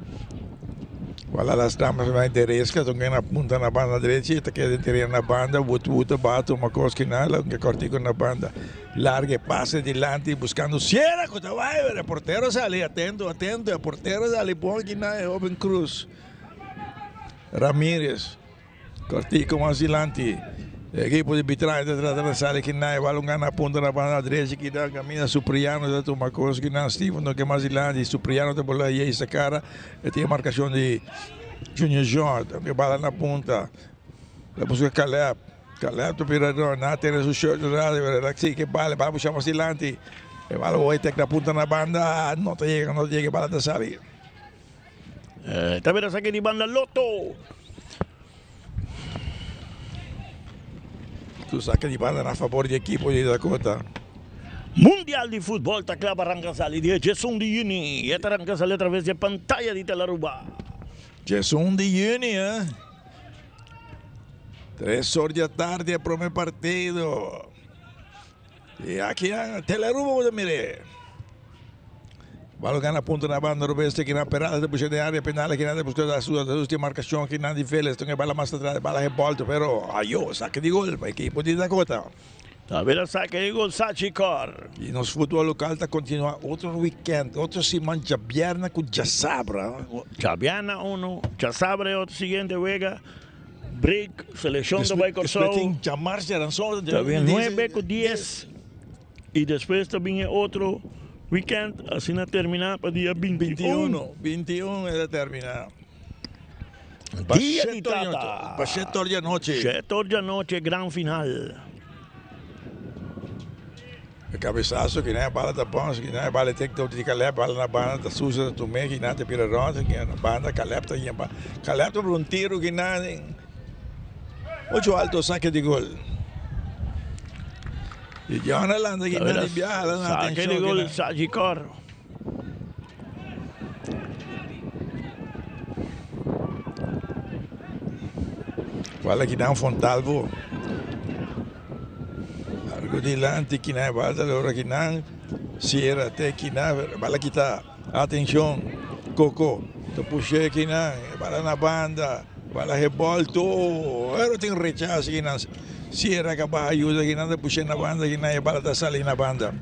Wala las damas na interesca, então que na punta na banda direita, que interior na banda, buta bato uma coisa que nada, que cortico na banda, largue, passe adiante, buscando Sierra, que vai, o porteiro ali, atento, o porteiro ali, bom que na Open Cruz, Ramírez, cortico mais adiante, equipo de arbitragem detrás da que na balonga na punta na banda direita, que dá caminha Supriano, da uma coisa que na Steven, que mais adiante, Supriano da bola e essa cara, e tem a marcação de Junior João, que bala na punta, depois que Caleb, tu pirador, na tem o short do lado, que bala, puxar mais adiante, e bala o na punta na banda, não chega, bala da salir. Esta vez saque de banda Loto. Tu saca de banda a favor do equipo de Dakota. Mundial de Fútbol, está claro, arranca salir de Jason de Juni. Y esta arranca salir a través de pantalla de Telaruba. Jason de Juni, 3 horas da tarde, o primeiro partido. E aqui a Telaruba, você mire. Balo gana punto na banda, Roberto que na perada depois de área penal que nada buscou da sua marcação que nada de Félix, então bala mais atrás, bala revolta, pero ayo, saque de gol para equipo de Dakota. A ver, saque de gol Sachikor. E nosso futebol local está continua outro weekend, outro semana Jabiana com Jasabra. Jabiana uno, Jasabra outro seguinte juega. Brick, seleção do Baicorsou. Chamar-se eram só também 9 com 10. E depois também é outro weekend, assim na terminar para dia 21. 21 é terminar. Dia de Tata. Para 7 horas da noite. 7 horas da noite, grande final. O cabeçaço que nem a bala da Pons, que nem a bala tem que ter de Caleb, bala na banda da Susa, tu me que não te pira ronda, que na banda Caleb tá aí, Caleb tá por um tiro que não muito alto saque de gol. E já na landa que não de viaja, lá na saque de gol, Sagicor. Fala que dá Fontalvo. Largo di lanti que não bala loro que não Sierra até que não bala que tá atenção Coco tu puxei que não bala na banda bala revolto era tem rechaço que não Sierra que vai ajuda que não puxei na banda que não bala tá sali na banda.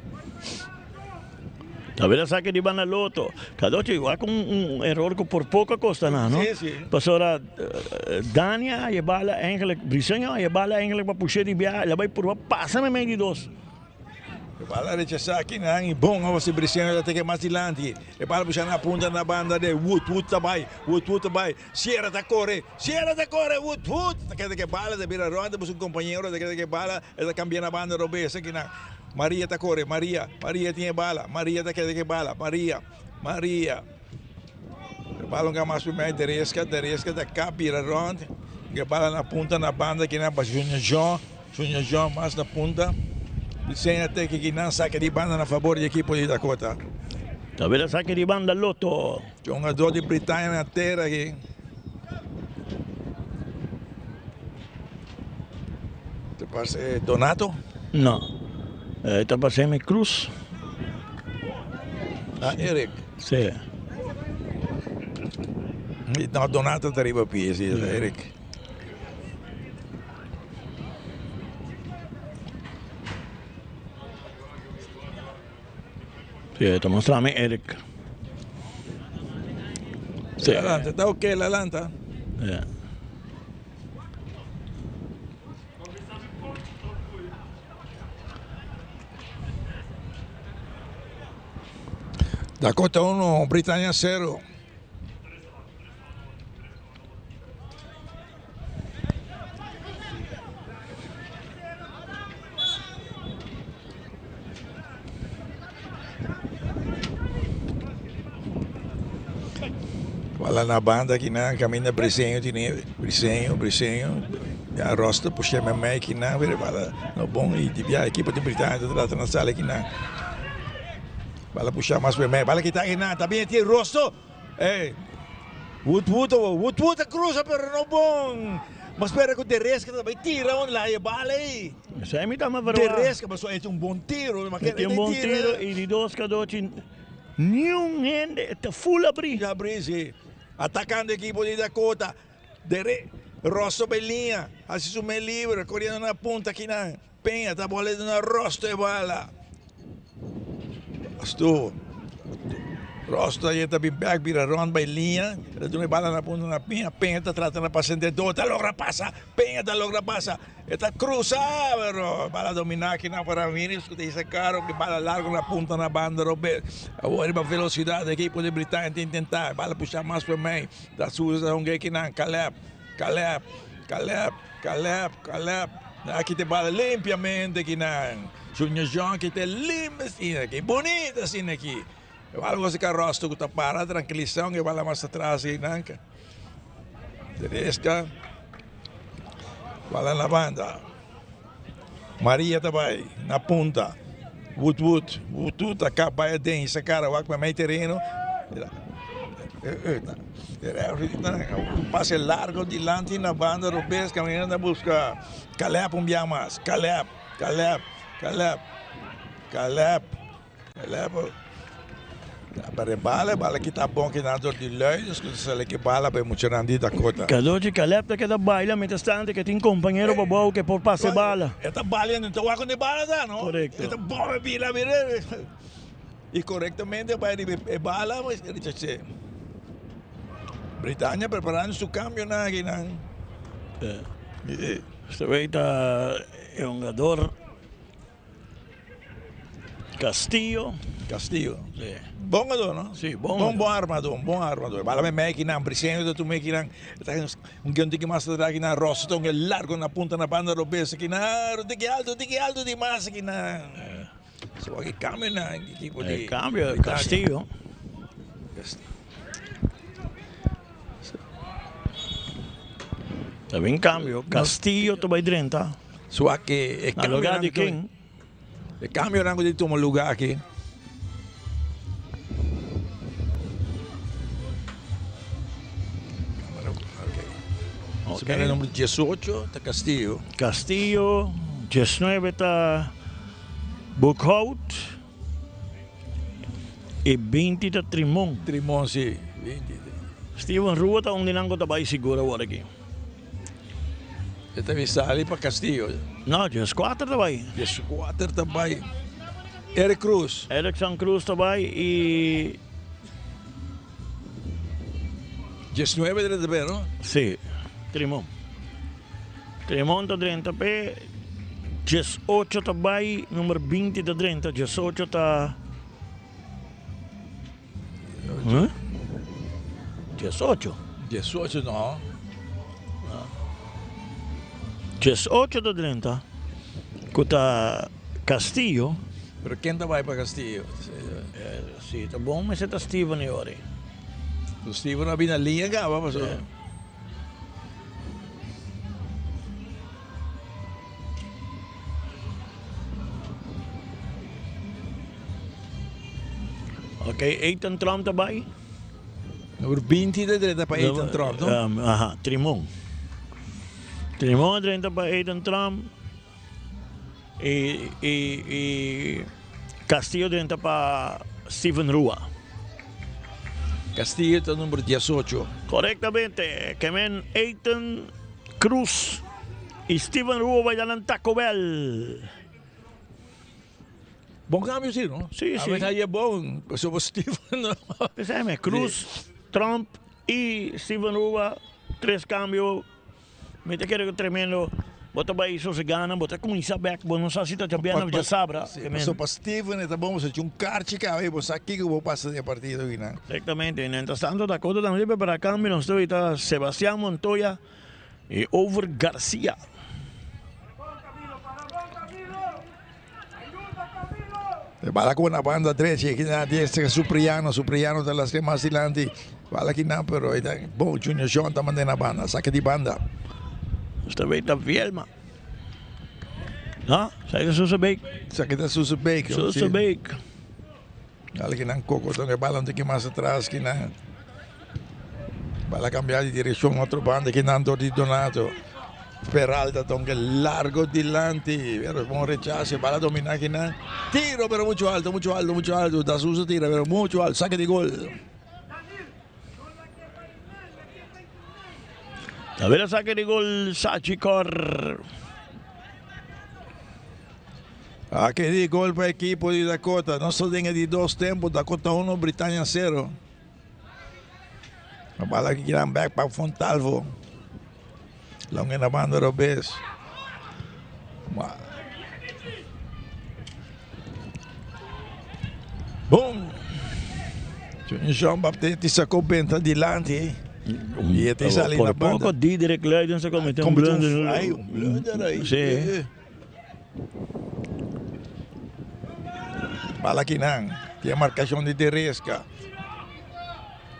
Talvez saque de banda loto. Cada noite igual com error que por pouca costa não? Sim. Pastora Dania e bala eigenlijk Brisanha e bala eigenlijk para puxar de viagem, ela vai por passa-me meio de dois. Bala rechaçar aqui não é bom você Brisanha até que mais dilante. E bala puxar na ponta na banda de Wood também. Sierra tá corre, Wood. Quer que bala de vira ronda, mas um companheiro de que bala é cambiar na banda robesa que não. Maria tá corre, Maria tinha bala, Maria tá quer que bala, Maria. O bala não mais primeiro deresca da capira ronda, que bala na ponta na banda que não para Junior John mais na ponta. Sem até que não saque de banda na favor da equipe de Dakota. Talvez saque de banda loto. Jogador de Britânia na terra aqui. Te parece Donato? Não. Está passando Cruz. Eric. Sim. No, Donato arriva a piedi, Eric. Sì, ti mostrami Eric. Sì. L'Atlanta, sta ok l'Atlanta? Dakota 1, Britannia 0. Wala na banda que não caminha Brisenho, a rosta puxa me que não wala no bom e a equipe de Britannia trata na sala que não bala puxar mais para mim, bala que tá aqui não, também tem rosto, Wood cruza pero no bom, mas espera que o Teresca também tira onde lá e bala aí. Isso aí me tá mais Teresca, mas só é um bom tiro, mas é um bom tiro e de dois cadotes nenhum gente está full abrir. Já abri, sim. Atacando a equipe de Dakota, rosto belinha, assume livre, correndo na ponta aqui na penha, tá bolando na rosto e bala. Rosto aí tá bem back, vira rond by linha, tu bala na ponta na penha tá tratando para sentir tá logra passa, penha tá logra passa, tá cruzar, pero bala dominar aqui na para mim, escuta esse carro que bala largo na ponta na banda, Robert, agora a velocidade aqui pode Britannia tentar, bala puxar mais para mim, da Susa um aqui na Caleb, aqui te bala limpiamente aqui na Junior John que te limpa assim aqui, bonita assim aqui. Algo se carrosto que tá para tranquilização que vai mais atrás e nanca. Teresca. Vai na banda. Maria também na ponta. Wood acaba de den esse cara vai para meio terreno. Um passe largo de lante na banda Robes caminhando a buscar Caleb dia mais. Caleb. Para bala que tá bom que na dor de leis, que se que bala para muito grande da cota. Cada de Caleb que da baila, mientras tanto que tem companheiro bobo que por passe bala. Esta bala não tá com de bala da, não? Correcto. Esta bom bila e corretamente vai de bala, mas ele disse Britannia preparando seu câmbio na aqui na. Você vê é um jogador Castillo. Castillo. Sí. Bom ador, no? Sì, bom armador. Bala me meki na presente tu meki na ganti que massa daqui na roça tão largo na ponta na banda robesa que na de que alto de massa que na só que cambia na equipo de Cambio, Castillo. Também cambio. Castillo tu vai 30. Só que Na lugar de quem? E cambio rango de tomo lugar aqui. Ok. El número 18 está Castillo. Castillo. 19 está Boekhout. E 20 está Trimon. Trimon, sim. 20. Steven Rua está onde não está seguro agora aqui. Você também sai para Castillo. Não, 14 está aí. 14 também. Eric Cruz. Erickson Cruz está aí e 19 deve também, não? Sim. Trimon. Trimon está 30 p. 18 está aí, número 20 está 30. 18 está. 18? 18 não. 18 está 30. Cuta Castillo. Pero quem vai para Castillo? Sim, está bom, mas está Steven e ora. O Steven não na linha cá, vamos lá. Ok, Ethan Trump está aí. Número 20 de direita para Ethan Trump, não? Aha, Trimon. Trimon 30 para Ethan Trump. E Castillo 30 para Steven Rua. Castillo está número 18. Correctamente. Que ven Ethan Cruz e Steven Rua vai dar en Taco Bell. Bom cambio, sim, não? Sim, sim. A metade é bom, só o Steven não. Pensame, Cruz, Trump e Steven Rua, 3 cambios. Me te quero tremendo. Bota ba isso se gana, bota com Isabek, bom não sei se está champion já sabra. Só para Steven, está bom, você tinha karte cá, aí você aqui que eu vou passar de partido aqui, né? Exactamente. Mientras tanto, Dakota também para cambio, nós está Sebastián Montoya e Over Garcia. Bala com a banda direita, aqui na destra, Supriano está lá mais adiante. Bala aqui não, pero bom, Junior John está mandando a banda, saca de banda. Esta vez está Vielma. Não? Saca de Susebek. Saca de Susebek. Susebek. Bala que não coco, então que bala um pouquinho mais atrás, que não. Bala cambiar de direção, outro banda que não do Donato. Peralta, tongue largo dilante, pero buen rechazo, para dominar aquí nada. Tiro, pero mucho alto. Da Sousa tira, pero mucho alto, saque de gol. A ver, saque de gol, Sachikor. Aquí de gol para el equipo de Dakota. No solo tiene de 2 tiempos, Dakota 1, Britannia 0. La bala que quieren back para Fontalvo. Long in the banda do base. Boom! João Baptiste sacou bem adiante. E até ali na banda. Pouco de direct leiden se cometeu blunder. Aí, blunder aí. Sim. Bala aqui não. Tem a marcação de Teresca.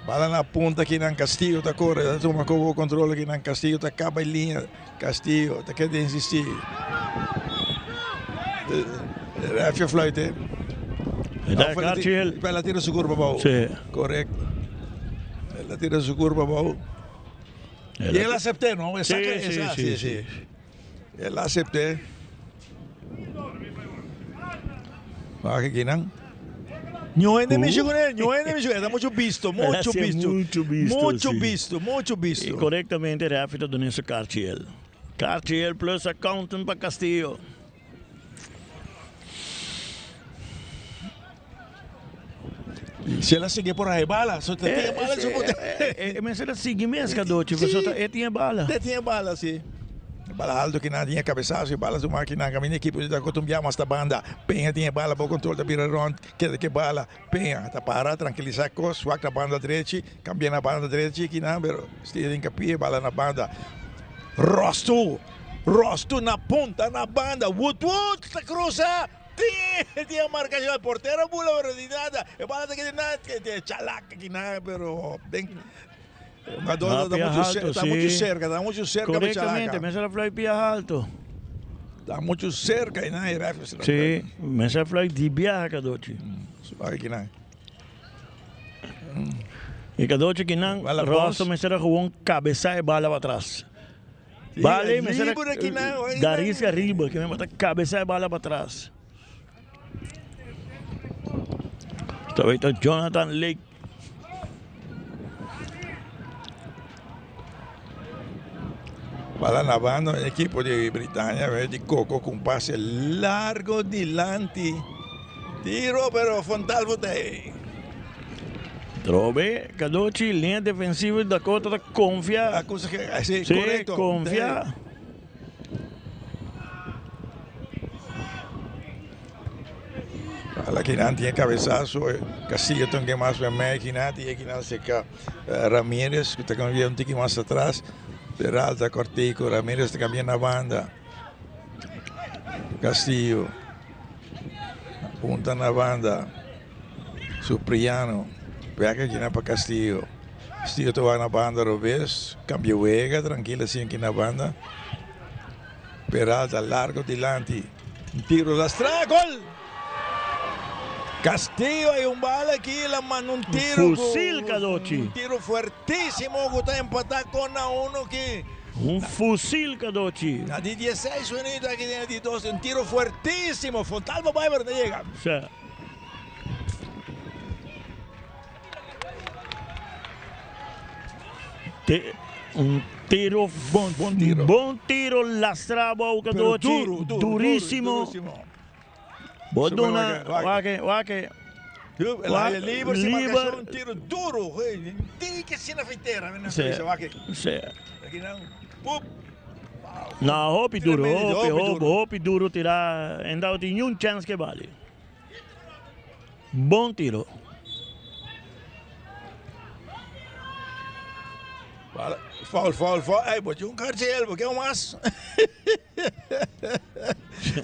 Bala na ponta aqui na Castillo, tá correndo, toma o controle aqui na Castillo, tá acaba em linha, Castillo, tá querendo insistir. Refia flight, ela tira sua curva, bom. Sim. Correto. Ela tira sua curva, bom. E ela aceitou, não? Sim. Ela aceitou. Aqui não. No enemy está muito visto. E corretamente, rápido do nosso Cartier. Cartier plus accountant para Castillo. Se ela seguir por aí, bala, só tem bala. Mas ela segue mesmo, Cadote, você tinha bala. Tinha bala, sim. Bala alto que nadie cabeçazo e bala do máquina caminho equipe da Cotumbiama esta banda Penha tinha bala bom controle da bira rond que bala Penha tá para tranquilizar cos swak na banda direita cambia na banda direita que não pero estira em capia bala na banda Rosto na ponta na banda Wood tá cruza tinha marcação de porteiro bula verdade e bala que nada que chalaca que nada pero uma dona está muito cerca, está muito cerca. Correctamente, me sale fly pia alto. Está muito cerca e não é refs. Sim, me sale fly de viaje Kadochi. Aí que não. E Kadochi que não, rosto me sale com cabeça e bala para trás. Vale, me sale da risca arriba, que me mata cabeça e bala para trás. Está Jonathan Lake. Bala na banda, o equipo de Britânia, de Coco com passe largo dilante. Tiro, pero Fontalvo tem. Trove, Kadochi, linha defensiva da Dakota da confia. Sim, correto. Confia. Bala que não tinha cabeçaço, Castillo tem que mais para mim, que não seca Ramírez, que está cambiando um pouquinho mais atrás. Peralta, Cortico, Ramírez está cambiando a banda. Castillo. Punta na banda. Supriano. Pega aqui na para Castillo. Castillo está na banda, Robes. Cambio Vega, tranquilo assim aqui na banda. Peralta, largo dilante. Um tiro da estrada, gol! Castillo hay un bala aquí, la mano un tiro. Fusil, Kadochi. Un tiro fuertísimo que está empatado con a uno que. Un fusil, Kadochi. La de 16 unidos aquí tiene de 12. Un tiro fuertísimo. Fontalvo va a ver dónde llega. Sí. Un tiro, buen tiro, lastrabo, Kadochi. Durísimo. Boduna, Wake. El libro se marca un tiro duro. Tiene que ser na feiteira. Sí. No, hopi duro tirar. Ainda tem um chance que vale. Bom tiro. Foul. Ei, botou cartel, porque é um mas.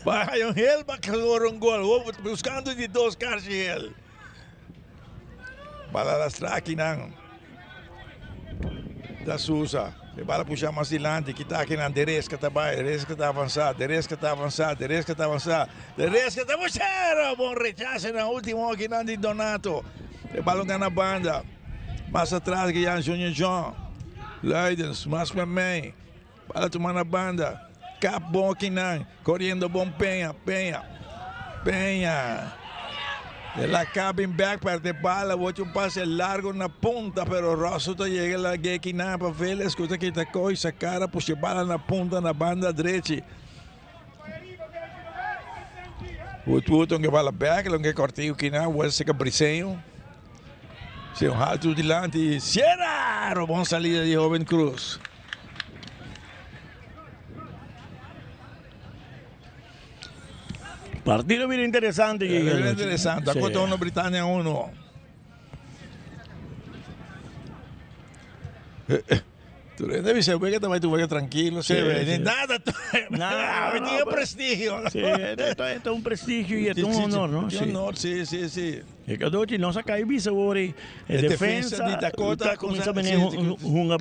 Vai um hel, para agora um gol. Buscando de 2 cartel. Bala da aqui não. Da Sousa. E bala puxar mais adiante, que está aqui na Deresca também. Deresca está avançado. Deresca está puxando. Bom rechaço na última aqui na de Donato. E bala na banda. Mais atrás que Jan Junior John. Leidens, mais para mim. Bala tomar na banda. Cap bom aqui não. Correndo bom Penha. De la cabin back para de bala, bote un pase largo na punta, pero Rosso te llega la geki na para ver, escuta que te coi, sacara, puxa bala na punta, na banda direita. O que bala back, lo que cortinho que na, o esse cabricenho. Se um alto dilante, Sierra, bom salida de Joven Cruz. Partido bien interesante. Bien interesante. Acá está uno, Britannia 1. Tú debes saber que también tú vayas tranquilo. Nada, tiene prestigio. Sí, esto es un prestigio y es un honor, ¿no? Un honor, sí. E Kadochi non sa kai bisa ori defensa di Dakota comincia a venire un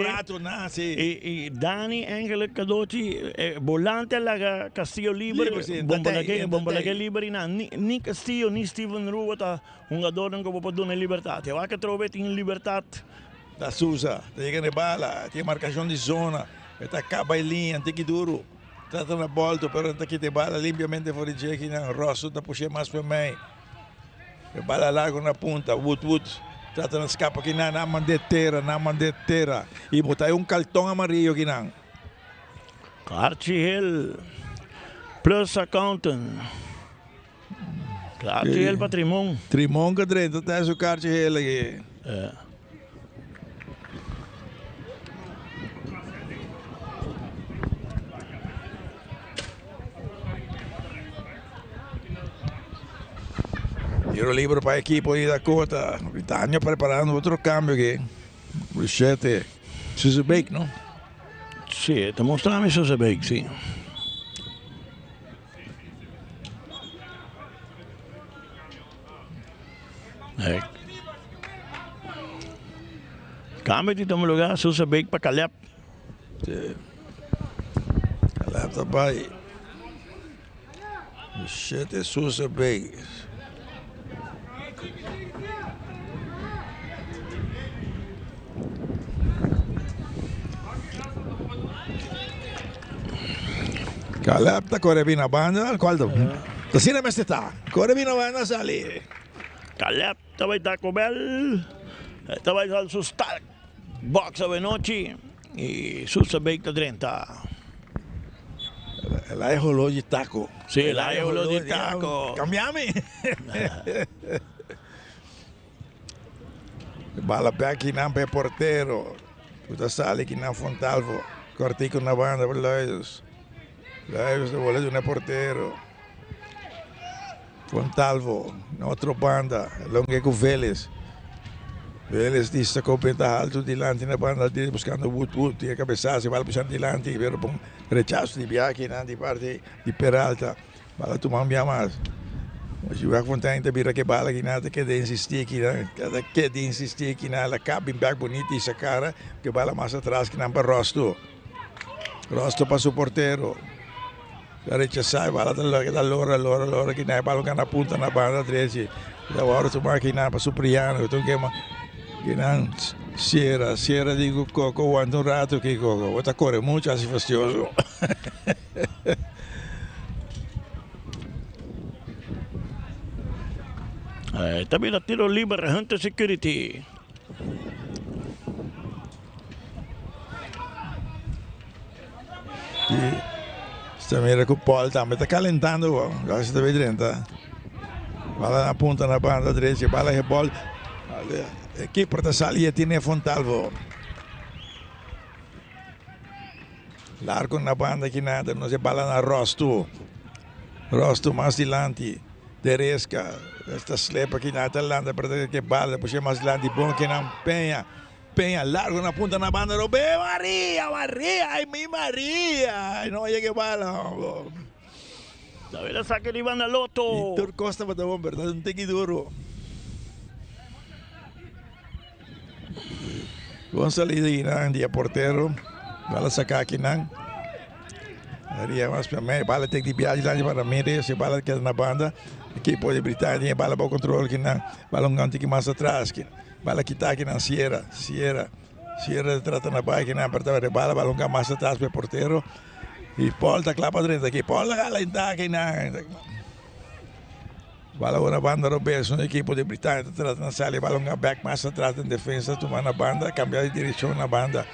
rato e Dani Angel Kadochi volante alla Castillo Libre bomba che liberi ni Castillo ni Steven Ruota un giocatore che può dare libertà te va che trovate in libertà da Sousa te llega ne bala ti marcazione di zona e ti acaba in linea ti duro trata una volta però ti te bala limpiamente fuori giochi Rosso da puxa mais per me. Bala largo na punta, Wood, trata de escapar aqui na mandeteira. E botar um cartão amarillo aqui não. Cartiel plus accountant. Cartiel para Trimon. Trimon que dentro tá o Cartiel aqui. Tiro libre para el equipo de Dakota. Britania preparando otro cambio que Bruchette, Suzebeek, ¿no? Sí, te mostrame Suzebeek, sí. Cambio de toma lugar, Suzebeek para Caleb. Sí. Caleb está para ahí. Bruchette, Suzebeek. Caleb está corre bien a banda, al cual così ne sta. Corre bien a banda sali. Caleb estaba en Taco Bell, estaba en su start box of noche y Suzebeek de 30. El hijo de taco. Sí, el hijo de taco. Cambiame. Bala back in ampe portero. Puta sale que na Fontalvo. Cortico na banda por Luis. Luis de bola de un portero. Fontalvo, na outra banda. Longe com Vélez. Vélez disse que está alto dilante na banda dele buscando Wood. Tinha cabeçada, vai puxando dilante. Vero bom rechazo de Biaki na de parte de Peralta. Bala tomar mais. Mas je werkt van tijd te bieden que bala que nada que de insistir que cada que de insistir que na la cabin back bonita essa cara que bala mais atrás que não para Rosto para su portero. La rechazai bala da lora que na bala na punta na banda direita. Da hora tu marca na para su Priano, então que não Sierra digo Coco aguanta un rato que Coco, outra corre muito assim fastioso. También la tiro libre, Hunter Security. También con Paul también está calentando, ya se está viendo. Bala na punta na banda derecha, bala de bola. El equipo está saliendo tiene Fontalvo. Largo na banda que nada, no se bala na Rosto. Rosto más adelante. Teresca, esta slepa aqui na Atalanta, para que bala, puxa mais adelante, bom que não Penha, largo na punta na banda, Robé, Maria, ai mi Maria, não vai que bala. La verdad saque de banda Loto. Tur Costa para bom, verdade, não tem que duro. Vamos salir de Inan, dia portero, bala sacar aqui não. Maria mais para mim, bala tem que viajar lá para mim, se bala que na banda. Equipo de Britânia, bala para o controle que não, bala um ganto que mais atrás, que bala que está aqui na Sierra trata na bike, que não apertava de bala um ganto mais atrás para o porteiro, e Paul está lá para dentro aqui, Paul está aqui na bala uma banda Roberto, um equipo de Britânia trata na sala, bala um ganto back mais atrás em defesa, tomar na banda, cambiar de direção na banda,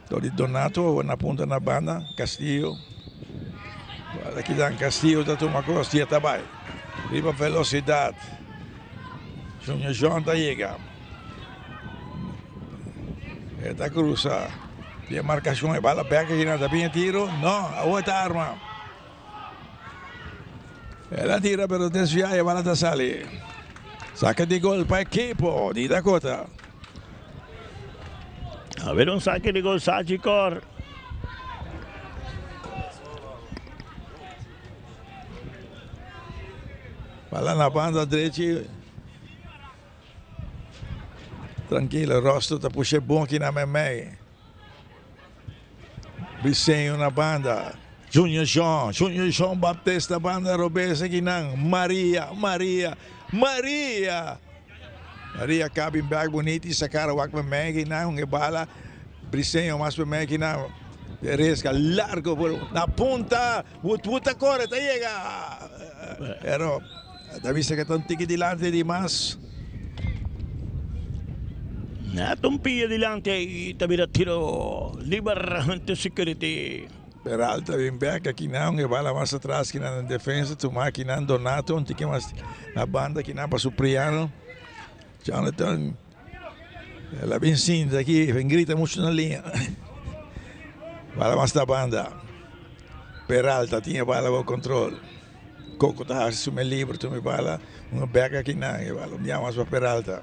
Dori Donato na ponta na banda, Castillo, bala que dá Castillo, está tomando costa, está bem. Viva velocidade. Junior John está chegando. Está cruzando. Tem marcação. A bala pega aqui nada. Bem tiro. Não. A outra arma. Ela tira, mas desvia e a bala está saindo. Saca de gol para o equipo de Dakota. A ver un saque de gol, Sachicor. Bala na banda direita. Tranquilo, Rosto está puxando bom aqui na Memé. Bisenho na banda. Junior João Baptista, banda Roberto aqui não. Maria. Cabin back bonito e sacar o Memé aqui não. Bala. Bisenho mais Memé aqui não. Teresca largo na punta. Puta corre, tá chega. Pero da vista que está un tique delante de más. Un pie delante y también tiro libre Hunter Security. Peralta vem back aqui não, que bala mais atrás que na defesa, tomar aqui na Donato, um tique mais na banda aqui na para Supriano. Jonathan, ela vem cinta aqui, vem grita muito na linha. Bala mais da banda. Peralta tinha bala ao controle. Coco está su me libro, tu me bala, una beca aqui na, e bala, llamas para Peralta.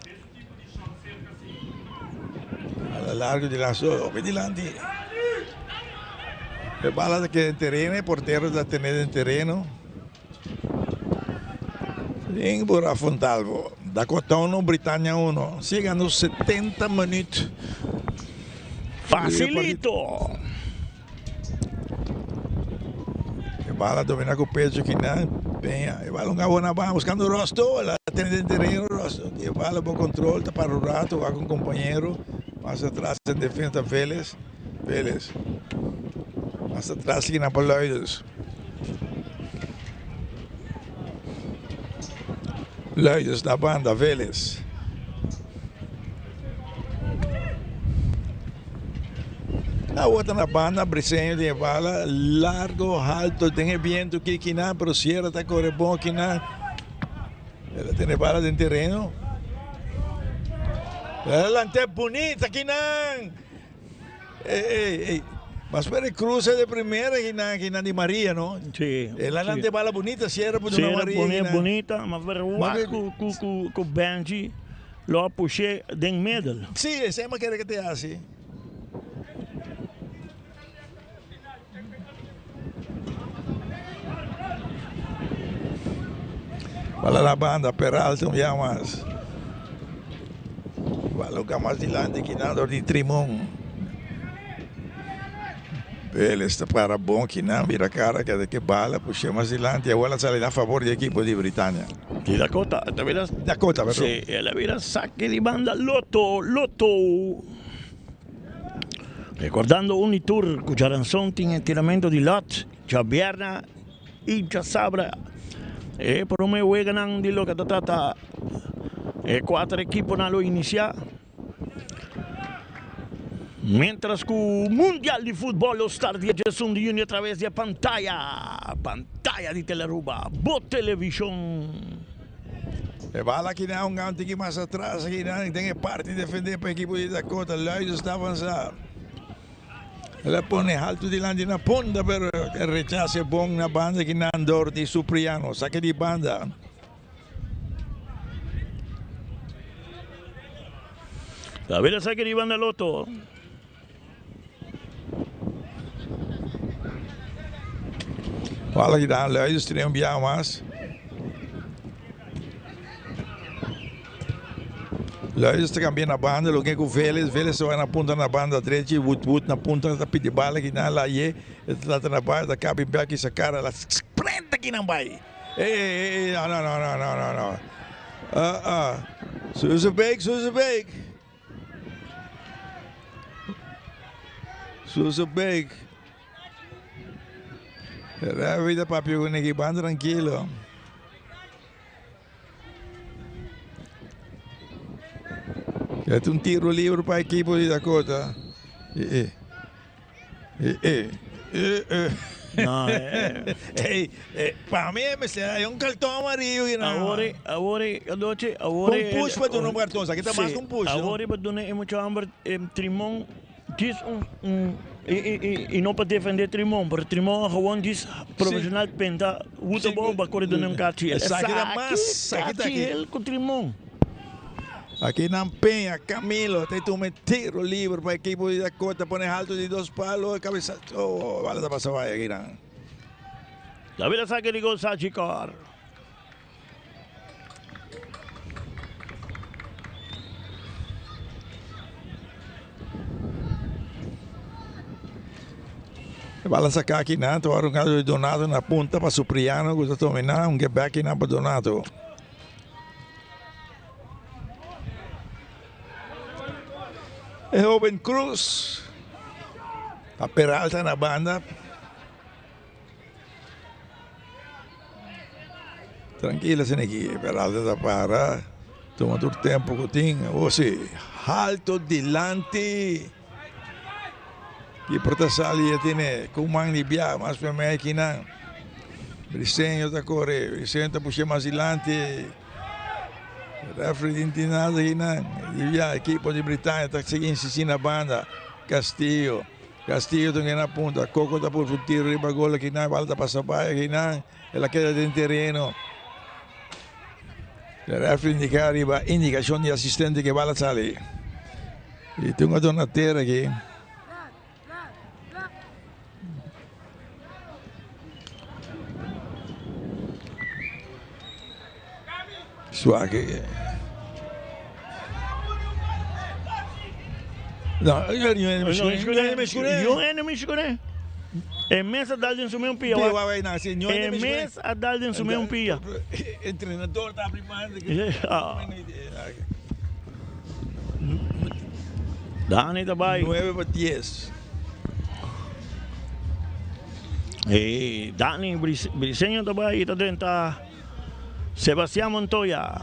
A largo de la solo, vedi landi. E bala que en terreno, portero da tener en terreno. Em Bora Fontalvo, Dakota 1, Britannia 1, chegando 70 minutos. Facilito! E bala domina com o peso aqui na penha. E bala um gabo na barra, buscando o rosto, ela tem de terreno, rosto. E bala bom controle, tá para o rato, vai com o companheiro. Mais atrás em defesa Vélez. Vélez. Mais atrás aqui na Paloides. Luides da banda, Vélez. A outra na banda, Briceño de bala, largo, alto, tem viento que na, pero Sierra está corre bom que na. Ela tem bala de terreno. Ela é bonita que na. Ei. Mas para cruza de primeira que na de Maria, não? Sim. Ela não tem bala bonita, Sierra por Sierra Maria. bonita, mas para o Benji, lo puxei dentro medal. Sim, essa é uma coisa que te hace. Bala na banda, Peralta, llamas. Bala o mais dilante que nada de Trimon. Ele está para bom que não vira cara que bala, puxa mais dilante. Agora sai a favor do equipo de Britannia. E Dakota, Dakota, perdão. Sì, ela vira saque di banda Lotto. Ricordando Unitur, cuja ranzon tinha tiramento di lot, già Bierna e già Sabra. E per me Weganan di lo che tata e quattro equipo na lo inicia. Mientras que o Mundial de Futebol lo Star 10 de junio a través de pantalla de Teleruba, Bot Television. E bala aqui não, um ganho mais atrás, aqui não, tem parte de defender para a equipe de Dakota, Luides está avançado. Ela põe alto de lande na ponta, pero o rechazo é bom na banda que não andou de Supriano, saque de banda. La vera saque di banda Lotto. Fala que dá, Luides tem mais. Luides está cambiando a banda, lo que com o Vélez vai na ponta na banda direita, Wood na ponta da pide bala que dá lá e está na base da cabe back essa cara, ela prende que não vai. Ei, não. Soezebeek. Era a vida papi con el banda tranquilo. É um tiro livre para a equipe de Dakota. No, para mim é um cartão amarillo. Agora, com push para tu não cartão, aqui está mais com push. Agora, para tu não é muito amor, Trimon diz e não para defender Trimon, porque Trimon gewoon diz profissional penta, uta boba corre do não cartiel. Cartiel com Trimon. Aqui na Penha, Camilo, tem um tiro livre para a equipe de Dakota, põe alto de 2 palos, cabeça. Vale da passa vai aqui não. La vera saque de gol Sachikar. Bala sacar aqui não, agora um caso de Donato na ponta para Supriano, que está dominando, um get back na para Donato. É Ruben Cruz. A Peralta na banda. Tranquila, sem aqui. Peralta está para. Toma todo o tempo que tem. Você, alto dilante. E Protasali já tem com mão de bia, mas para mim aqui não. Briceño está corre. Briceño está puxando mais dilante. Referee não tem nada aqui não. E a equipe de Britannia está seguindo na banda. Castillo. Castillo tem na ponta, Coco tá por tiro riba gol aqui na bola tá passa para aqui na, ela queda dentro do terreno. O referee indica arriba, indicação de assistente que bola sale. E tem uma donateira aqui. Suave. Não, eu não me é mesa dal din sume um pia. É mesa a dal din sume um pia. O treinador está primando. Dani também. 9-10. E Dani Briseño também está dentro. Sebastián Montoya.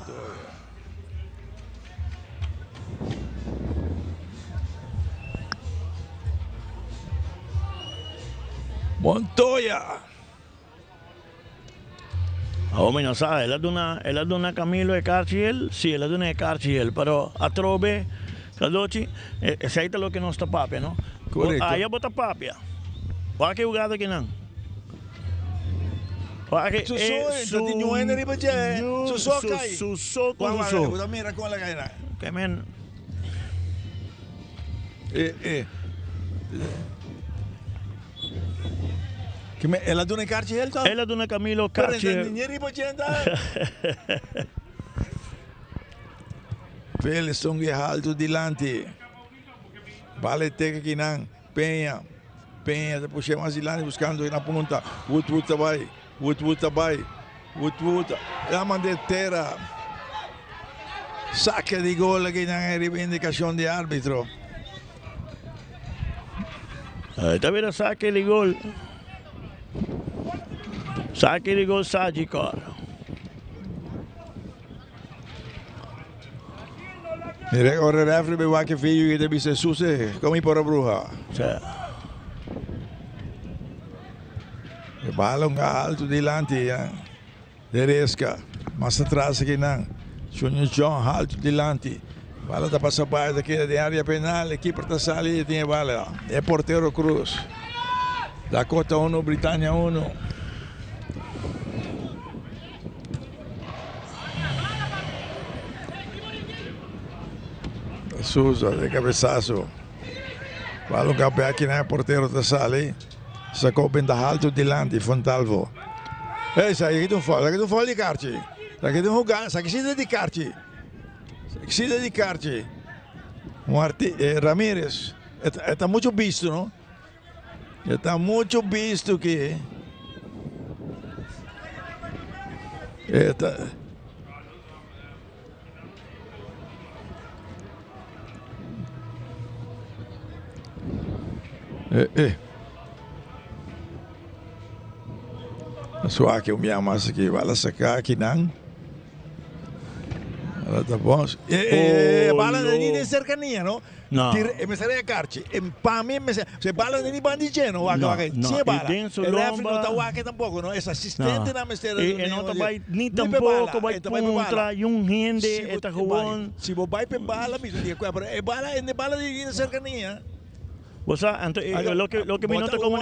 Montoya. Homem, não sabe, ela dona Camilo e Cartiel, sim, ela dona Cartiel, pero a trobe, Cadoci, aceita lo que não está papia, não? Correto. Aí bota papia. Olha que jogada que não. Mira con la gaina. Que men. Ela dona Cartiel, então? Ela dona Camilo Cartiel. Felison alto dilante. Vale teca que não. Penha, depois chama Zilani buscando na ponta. Wood também. Wood também. Wood. La mandetera. Saque de gol aqui na reivindicação de árbitro. Está vendo saque de gol. Saque de gol Sagicor. Mira, ora refri be qualche figlio che devi se su se come i porra bruja. E balão alto dilante, Deresca, mas atrás aqui não. Junior John alto dilante. Bala da passa parte aqui da área penal, equipe está sali tem bala. É porteiro Cruz. Dakota 1, Britânia 1. Souza de cabeçaço. Balão capé aqui na porteiro da sali. Sacou bem da alto dilante, Fontalvo. Sai aqui tu fala de Carci. Aqui tu jogar, sai que se dedicar-te. Se dedicar-te. Ramírez, está muito visto, não? Está muito visto que Só que o minha massa aqui vai lá sacar aqui não. Ela tá bom. Bala de nem cercania, não? Não. Me serve Carci. Para mim, se bala de nem bandicheno, se bala. O refri não tá aqui tampouco, não? Esse assistente na mistério. E não tá vai nem tampouco vai contra um rende eta gewoon. Se você vai para bala, me diz que é bala de nem cercania. Você, lo que me nota como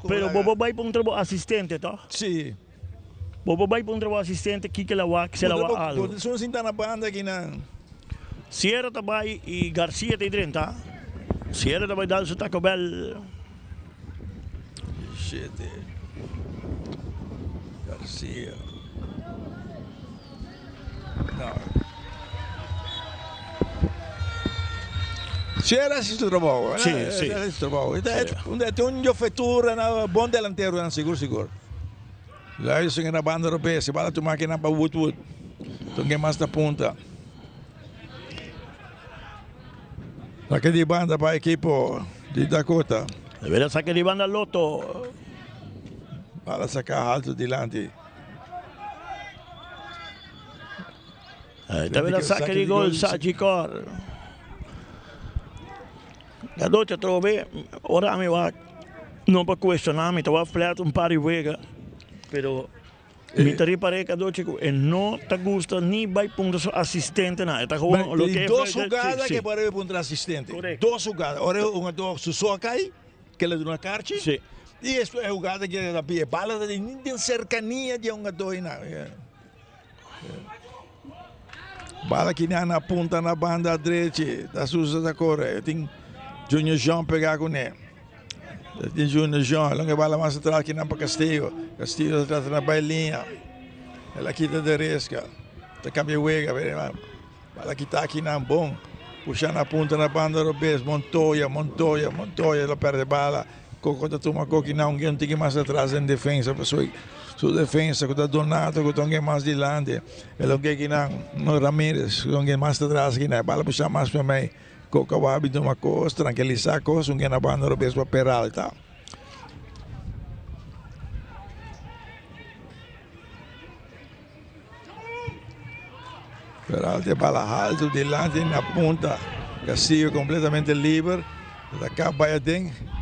pero bobo vai para um trabalho assistente, tá? Sim. Bobo vai para um trabalho assistente que ela vai que se ela vai algo. Por isso não na banda aqui não. Sierra também e Garcia tem 30. Sierra também dá o Taco Bell. Shit. Garcia. Não. C'era si trovava, sì. Si trovava. Tem un gioffettura, un buon delantero, sicuro. Lá isso na banda europeia, se bala tu máquina para Wood. Então quem mais da ponta. Saque de banda para a equipe de Dakota. Deveria saque de banda Lotto. Bala sacar alto dilante. Deveria saque de gol Sagicor. La doccia trovo, ora mi va, non per questionarmi, ti va a fare un pari vega, però Mi tari pare ka do chico e no te gusta ni vai punto so assistente na. Eta gewoon lo que dos jugadas que para punto assistente. Dos jugadas. Ora uma do Susocai que le dá uma carta. Sim. E isso é jogada que da pie bala de nem cercania de uma doina. Bala que na ponta na banda direita da Sousa da Correia. Tem Junior Jean pegar com ele. Tem Junior Jean, longa bala mais atrás que não para Castillo. Castillo atrás na bailinha. Ela quita de resca. Tá cambia uega, bala que tá aqui na bom. Puxa na ponta na banda Robes, Montoya, ela perde bala. Quando toma que não tem mais atrás em defesa, sua defesa, quando Donato, quando alguém mais dilante, ela que não Ramírez, quando alguém mais atrás, que não bala puxar mais para mim, coca o hábito uma coisa, tranquilizar a coisa, alguém na banda Robes para Peralta. Peralta bala alto, dilante na ponta, Castillo completamente livre, da cá vai dentro.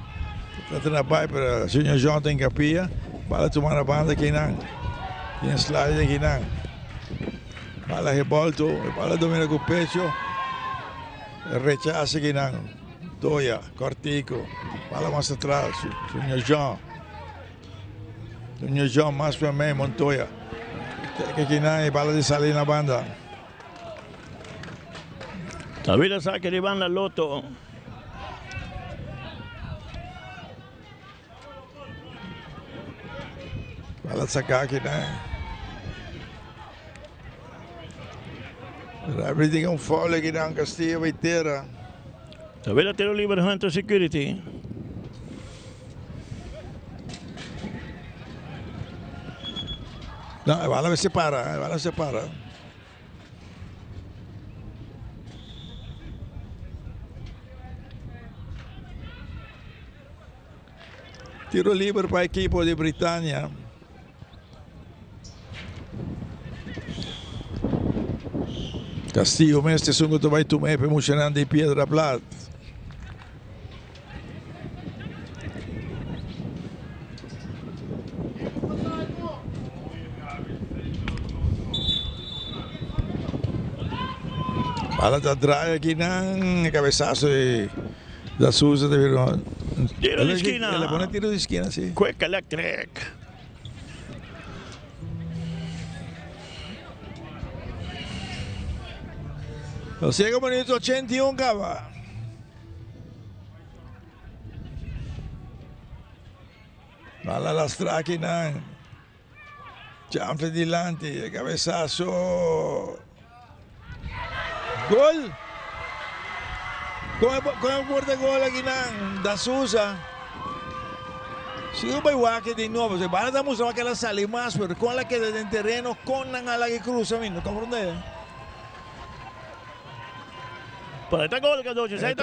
Está na bai para Junior Jean tem capia, bala tomar na banda aqui não, tem slide aqui não, bala revolto, bala domina com o pecho, rechaça aqui não, Toya, Cortico, bala mais atrás, Junior Jean mais para mim, Montoya, aqui não, bala de salir na banda. Tavila saque de banda Loto. Bala sacar aqui, né? Everything on foul aqui na Castillo Baiteira. Tavila tiro livre Hunter Security. Não, a bala separa, Tiro livre para a equipe de Britânia. Castillo mestre sungo vai tomar para emocionar de Piedra Plata. Bala da Draia aqui na cabeçaço da Sousa de Verona. Tiro de esquina. Ela põe tiro de esquina, sim. Quick Electric. Chega o minuto 81, cava. Bala lastra aqui na. Chanfle dilante, cabeçaço. Gol! Com o porta-gol aqui da Sousa. Se o Baiwake de novo, se para estamos a aquela salir mais, pero com a queda de terreno, com a que cruza, ¿no comprende? Para este gol, Cadoche, este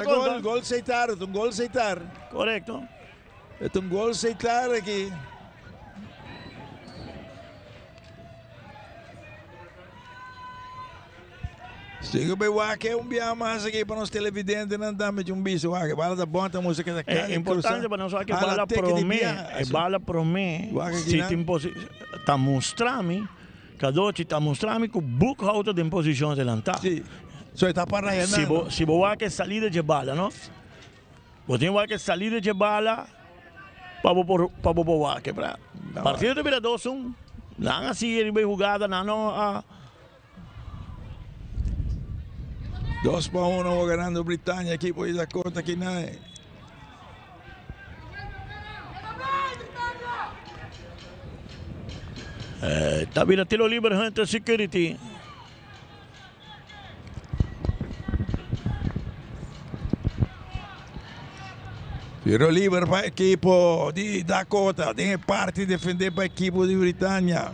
gol aceitar, um gol aceitar. Correcto. É um gol aceitar aqui. Sigo bem que é dia mais aqui para os televidentes não dá-me de bicho que bala da bonta música da casa. É importante para nós que bala para mim, se tem tá mostrando, Cadoche tá mostrando que o bookhouse tem posição de lançar. Sim. Só está para aí, não. Se você quer sair de bala, não? Você tem que sair de bala para o quebrar. Partido de Viradoso, não assim ele vai jogada, não 2-1 vou ganhando Britânia aqui por da conta aqui não. Tá vira tiro livre Hunter Security. Tiro livre para a equipe de Dakota, tem parte de defender para a equipe de Britânia.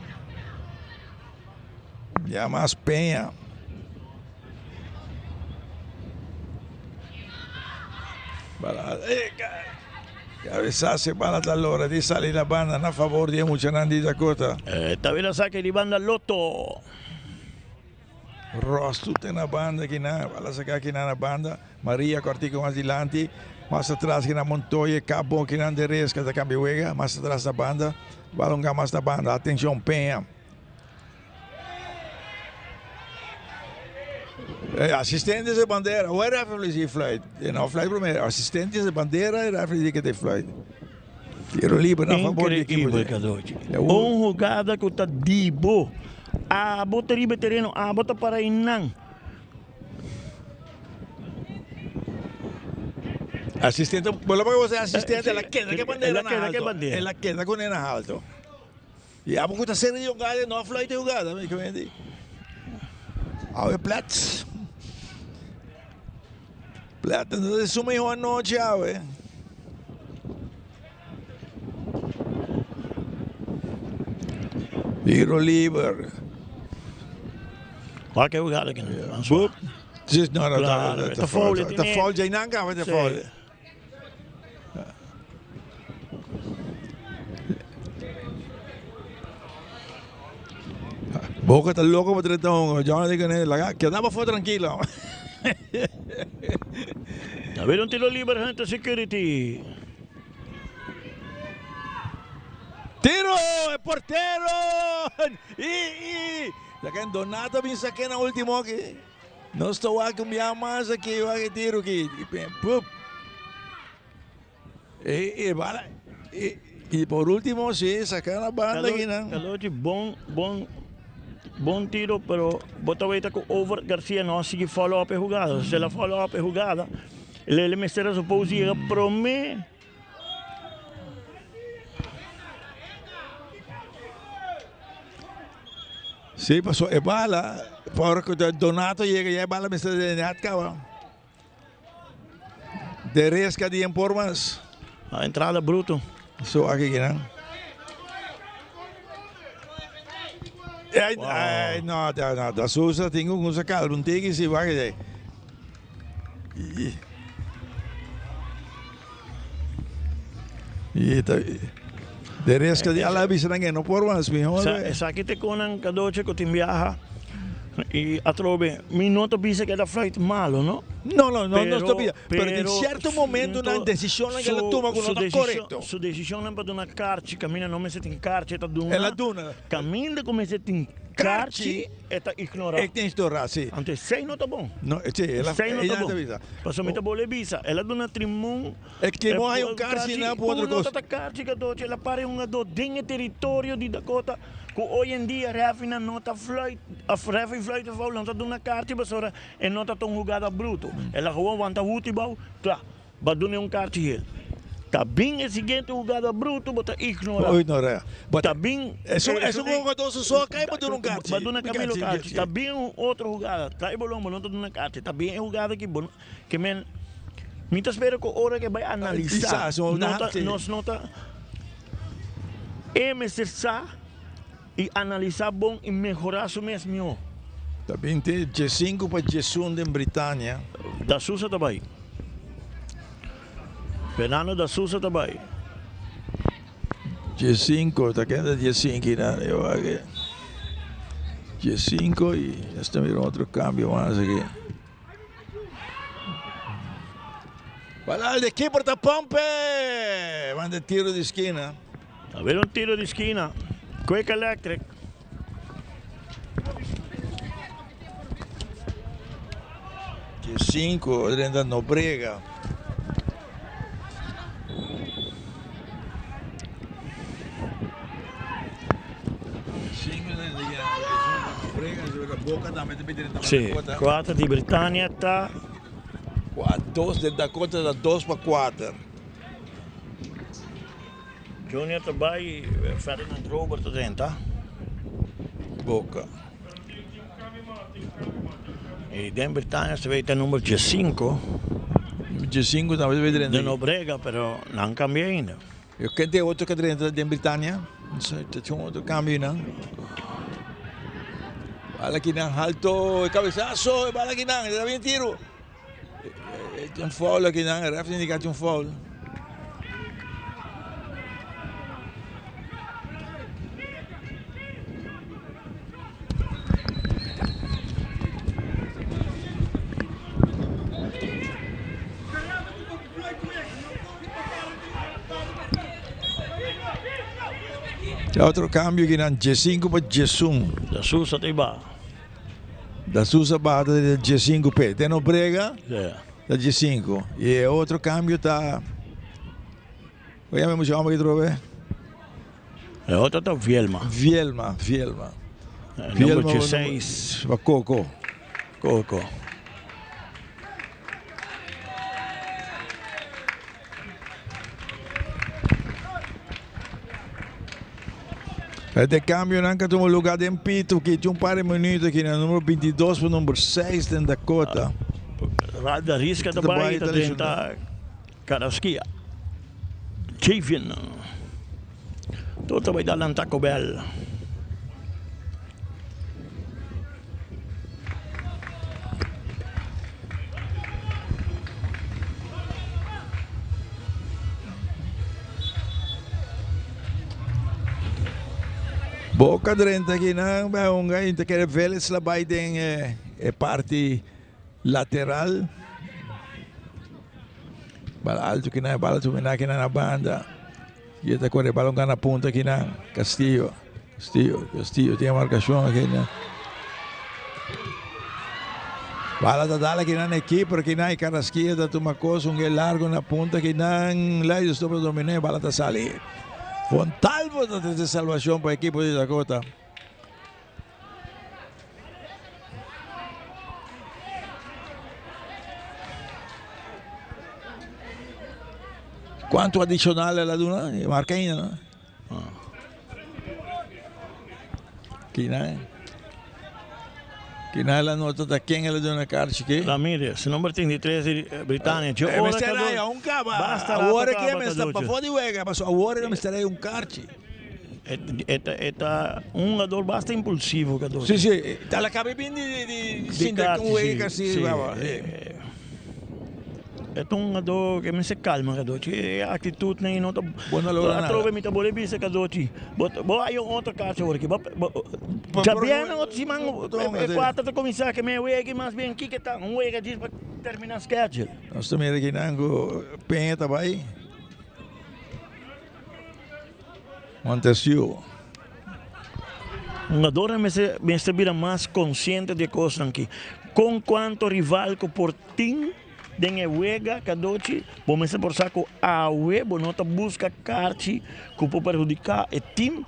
Já mais Penha. Cabeçasse bala da Lora di salir na banda a favor de emocionante de Dakota. Tá vendo saque de banda Loto. Ross tudo na banda aqui na, bala sacar aqui na banda. Maria Cortico mais adiante. Mais atrás que na Montoya, Cabo que na Deresca da Cambiuega, mais atrás da banda, balonga mais da banda, atenção Penha, Assistentes de bandeira. O referee die fluit. Não fluit primeiro. Assistentes de bandeira e referee que te fluit. Tiro livre na favor da equipe. Jogada que está dibo. A bota riba terreno, a bota para inang. Assistente, bola para você assistente, ela queda que bandeira na alto. bandeira. Ela queda com na alto. E a boca está sendo jogada, não fluit jogada, me compreende? Hou je plaats. Plaats, dat is zomaar gewoon nooit jou, hè. Tiro liber. Waar kan we gaan? Boep. Het is nou dat te fout, jij nanka met de fout. Boca está loco por tretón. Yo no digo nada. Quedaba fue tranquilo. A ver un tiro libre, gente, security. Tiro, el portero. Sacan Donato bien saqué en el último que no estoy a cambiar más aquí, va a tiro aquí. Y por último sí, sacar la banda aquí, ¿no? Bom tiro, pero bota veita com over Garcia não sigue follow up a jogada. Se ela follow up a jogada, ele me será supposto ir pro me. Sí, pasó es bala. Por Donato llega ya bala me está de natka. De resca de informas. A entrada bruto. So aquí ¿no? Ai, no, da Sousa tem um sacado, não tem que se vai daí. De resca de alla bisa nange no por mas mi hole. Sa kita konan kadoche ko timbiaha. E atrobe, minuto bisa que era flight malo, ¿no? No estou bien. Pero en cierto momento una decisión que la toma con lo correcto. Su decisión è per una carci, cammina non mi siete in carci, è duna. È la duna. Cammina come siete in carci e ta ignora. E te ignora, sì. Ante sei nota bom. No, sì, è la sei nota bom. Passo mi bole bisa, è la duna trimun. E che mo hai un carci na può cosa. Nota carci che doce la pare un do dinge territorio di Dakota. Que hoje em dia refina nota fluit, a refina fluit vou lançar de uma carta basura e nota tão jogada bruto. Ela gewoon wanta hutibau, tá, badune carta hier. Tá bem a seguinte jogada bruto, bota ignora. Ignora. Tá bem. Isso jogador só cai badune carta. Badune Camilo carta. Tá bem outra jogada. Tá bolão, não tá dando carta. Tá bem jogada que men. Mita espera que hora que vai analisar. Nota. MSSA. E analisar bom e melhorar o mesmo. Também tem G5 para G1 em Britânia. Da Sousa também. Fernando da Sousa também. G5, está quedando G5 né? Eu acho que G5 e está mirando outro cambio mais aqui. Vai lá, de aqui para Pompe! Manda tiro de esquina. A ver tiro de esquina. Quick Electric. G5, Brenda Nobrega. Sì, 4 di Britannia está. 2 de Dakota da 2 para 4. Junior também, Ferdinand Robert dentro. Boca. E dentro Britannia se vede o número G5. G5 também vede dentro. De Nobrega, però não cambia ainda. Eu quero ter outro que dentro de Britannia. Não sei, tem outro cambio, não? Bala aqui não, alto, cabeçaço, bala aqui não, está bem tiro. Tem um foul aqui não, o ref indica um foul. Outro cambio que não G5 para G1. Da Sousa te va. da Sousa Bata del G5P. Tem no Brega da G5. E outro câmbio tá. Como é que chama aqui, Trove? É outro tá Vielma. Vielma. Número 16. Coco. De cambio anche tu lugar de Pito que tinha par de minutos aqui no número 22 para o número 6 da Dakota. Da risca da Bahia tá Carasquia. Chivin. Todo vai dar lá Taco Bell. Boca drenta aqui não, um gajo que quer ver se lá vai tem parte lateral. Bala alto que não, bala subir aqui na banda. E está correndo balão na ponta aqui na Castillo tem a marcação aqui na. Bala da dala aqui na equipe porque na Carrasquilla da toma coisa largo na ponta que não lá eu estou para dominar bala da salir. Fontalvo de salvação para o equipo de Dakota. Quanto adicional la duna? Marca ainda, não? Que não é a nota da quem ela deu na carta aqui? Ramirez, número 33 Britânia. Mas será um caba. Agora que me está para fora de uega, mas agora me estarei um kart. É um jogador bastante impulsivo. Sim, ela acaba bem de sentar com o uega assim. É um jogador que me se calma, a atitude nem nota. A trova me tá boa vista, boa aí outra caixa agora aqui. Já bem outro simão, quatro de começar que me uega mais bem aqui que tá um uega diz para terminar o schedule. Nós estamos aqui nango penha também. Montesio. Um jogador me se vira mais consciente de coisas aqui. Com quanto rival que por tim den uega kadochi, começa por saco a web, nota busca carte que pode prejudicar o time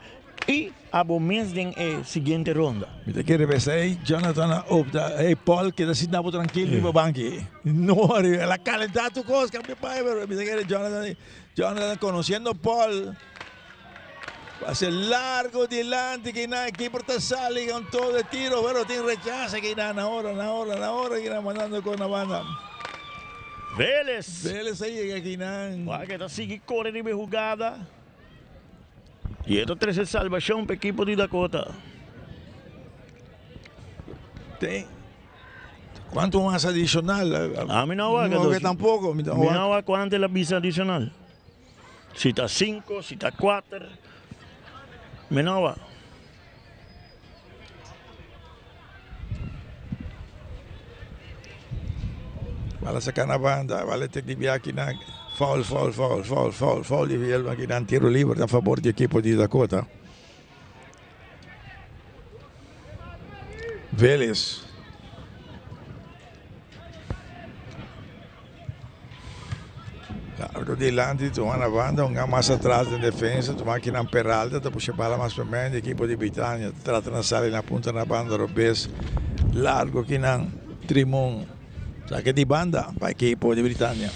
e a momento den seguinte ronda. Me te quer ver aí, Jonathan opta, Paul que está sentado tranquilo no banco. No, ela calentar tu cosa, que pai, pero me te quer Jonathan conociendo Paul. Pase largo delante que nada equipo está sale con todo de tiro, pero tiene rechazo que nada ahora que nada mandando con la banda. Vélez aí aqui não. Vai que tá seguindo correndo de jogada. E é 13 salvação para o equipo de Dakota. Tem. Quanto mais adicional? Me não há. Não, tampouco. Me não há quanto é a visa adicional. Se está 5, se está 4. Me não há. Vale sacar na banda, vale ter que viajar aqui na foul e Vielma aqui na tiro livre a favor do equipo de Dakota. Vélez. Largo delante, toma na banda, um mais atrás da defesa, toma aqui na Peralta, depois a bala mais para mim, equipo de Britânia, trata na sala na ponta na banda, Robes, largo aqui na Trimon. Saque di banda para equipo de Britânia.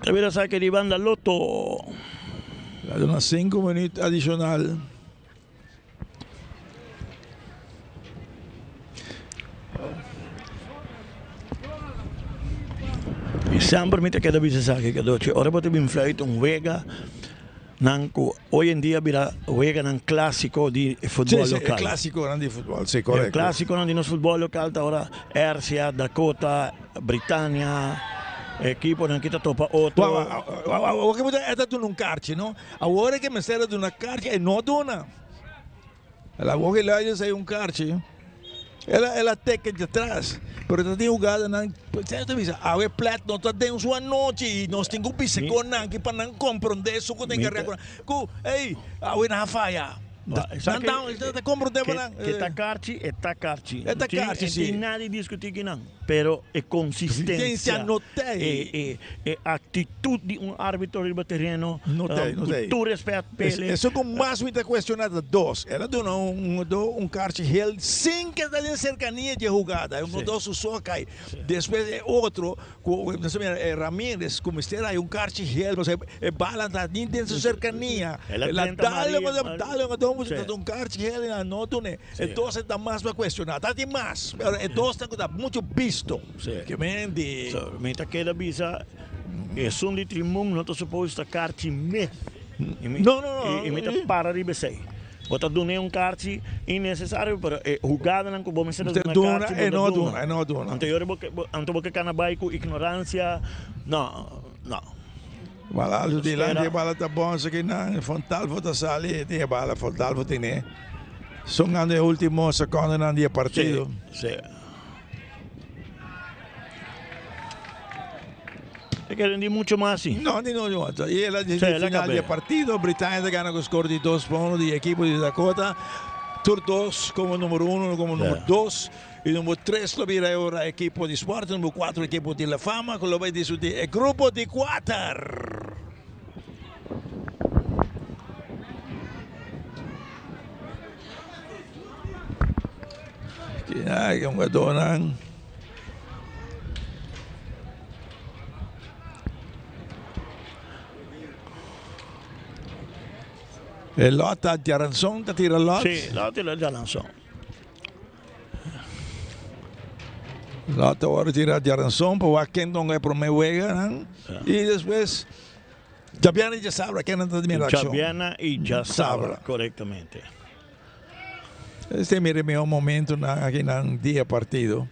Travera saque di banda Lotto. La una 5 minutos adicional. E sempre me queda visa saque que doce. Ora pode bem feito vega. Nanco, hoy en día juega un clásico de fútbol local. El clásico grande de fútbol, sí, correcto. El clásico de fútbol local ahora Ercia, Dakota, Britânia, equipo que está topa outro. O que você está dando kart, não? Agora que me serve de uma kart é não dona. Ela vai lá e sai kart. Ela teca de trás, pero está jogada na, você avisa, a ver plat não está dentro sua noite e nós temos que pisar com não que para não compreender isso que tem que reagir. Ei, a ver na faia. Está comprometendo lang. Que está carchi. Está carchi, sim. Não nada discutir que não. Pero é consistência. Não tem. É atitude de árbitro no terreno. Não tem. Tu respeito pele. Isso com mais muita questionada. Dois. Ela deu carchi heel sem que está em cercania de jogada. Dois só cai. Depois é outro. Ramírez, como estiver aí, carchi heel. É bala está dentro de cercania. Ela dá-lhe carchi heel. Não, né? Então está mais para questionar. Está demais. Dois está muito visto. Que mente. Menta queda bisa. É som de trimão. Não estou suposto a carchi me. Não. E meta para de besei. Bota dune carchi innecessário para jogada não como você não duna. É não duna. Anterior porque canabai com ignorância. Não. Bala de lá de bala tá bom isso aqui não. Fontal vota sali de bala fontal vota né. São ande último segundo na dia partido. Sim. É que rendi muito mais assim. Não. E ela diz que final de partido, Britânia ganha com o score de 2-1 de equipo de Dakota. Tur 2 como número 1, como número 2. E número 3 lo vira agora a equipo de esporte, número 4 equipo de La Fama, que lo vai discutir o grupo de 4. Que ang gadonan. Lota de Aranzón, te tira Lot? Sí, Lota de Aranzón. Lota ahora tira de Aranzón, para o Kendon é para o Wega, e depois Chabiana e Jasabra, que não tem minha reação. Chabiana e Jasabra, corretamente. Este é o meu momento aqui no dia partido.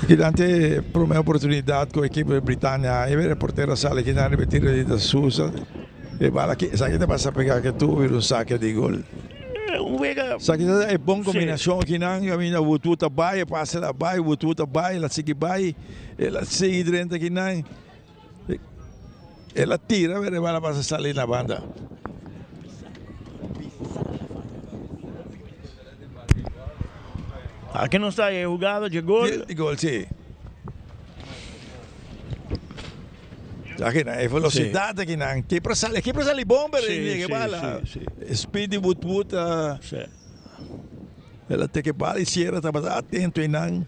Aqui dante por uma oportunidade com a equipe britânica, e ver a porteira sale que não repetir da Sousa. E bala que sabe que passa a pegar que tu vira saque de gol. Sabe que é bom combinação que não, a minha bututa vai, passa lá vai, bututa vai, ela segue dentro aqui não. Ela tira, ver bala passa a sair na banda. Aqui não está jogada de gol. De gol, sim. Aqui não, é velocidade aqui não. Que para sair bomber, que bala. Speed but. Ela tem que bala e cierra, está atento e não.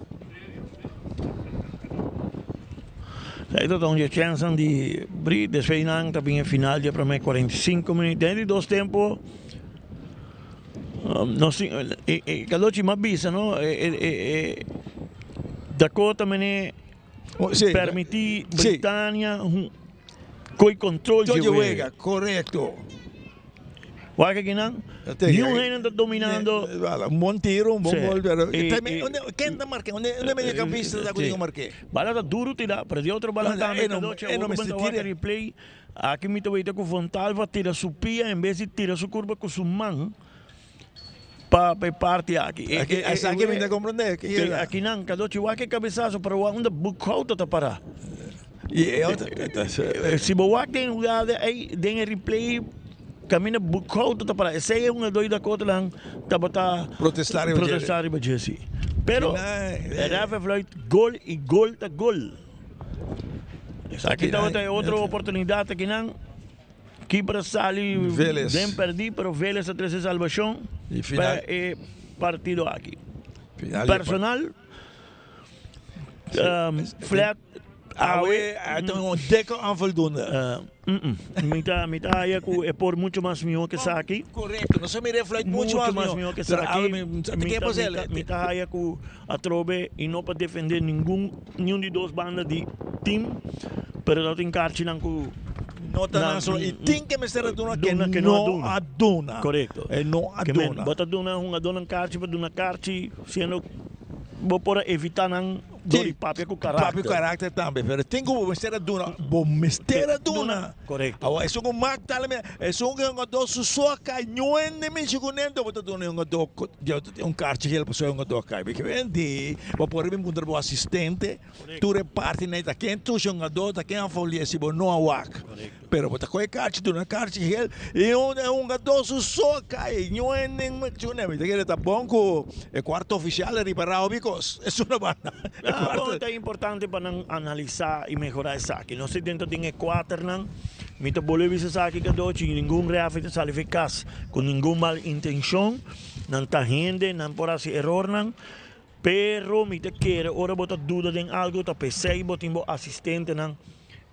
Aí tu tem a chance de abrir, depois não, também em final de para mim 45 minutos, dentro de 2 tempos. Caloci ma bisa, no? Dakota me permiti Britânia com controle de jogo. Correto. Olha que não? Nenhum ainda está dominando. Um bom tiro, um bom gol. Quem está marcando? Onde é meio campista da coisa marquei? Bala está duro, tira. Perdi outro bala também. Não me tira. Replay. Aqui me estou vendo que o Fontalva tira sua pia em vez de tirar sua curva com sua mão. Para parte aqui. Aqui me dá compreender. Aqui não, cada um que cabeçaço para onde bucauta tá para. Se boa tem jogada aí, tem replay, caminha bucauta tá para. Esse é um doido da conta lá, tá para protestar e bater. Pero era foi gol tá gol. Aqui tá outra oportunidade aqui não. Que para sair bem perdido, pero Vélez a 13 salvação para partido aqui. Personal, flat, então um deco voldoende. Mita é por muito mais melhor que essa aqui. Correto, não se me reflete muito mais melhor que essa aqui. Mita é que a trobe e não para defender nenhum de 2 bandas de time, pero não tem carta não Nota solo e tem que ser aduna que não aduna. Correto. É não aduna. Bota aduna carta, sendo vou por evitar não dori papi com caráter. Papi caráter também, pero tenho uma mistério duna. Correto. Agora, é um mag talme, é um do susoca, nhoende me chigunento, botar duna um carte gel para um do cai, porque vendi, para por mim mudar o assistente, tu reparte neta quem tu do, tá quem a folia se bo no awak. Pero botar coi carte duna carte gel e um do susoca, nhoende me chigunento, que tá bom com o quarto oficial reparado because é uma banda. É importante para analisar e melhorar isso aqui. Nós dentro de quatro não, me to boleh bisa aqui que do sem nenhum reafite salificas, com nenhum mal intenção, não tá rende, não por assim error não. Pero me te quer ora bota dúvida em algo, tá pensei botimbo assistente não.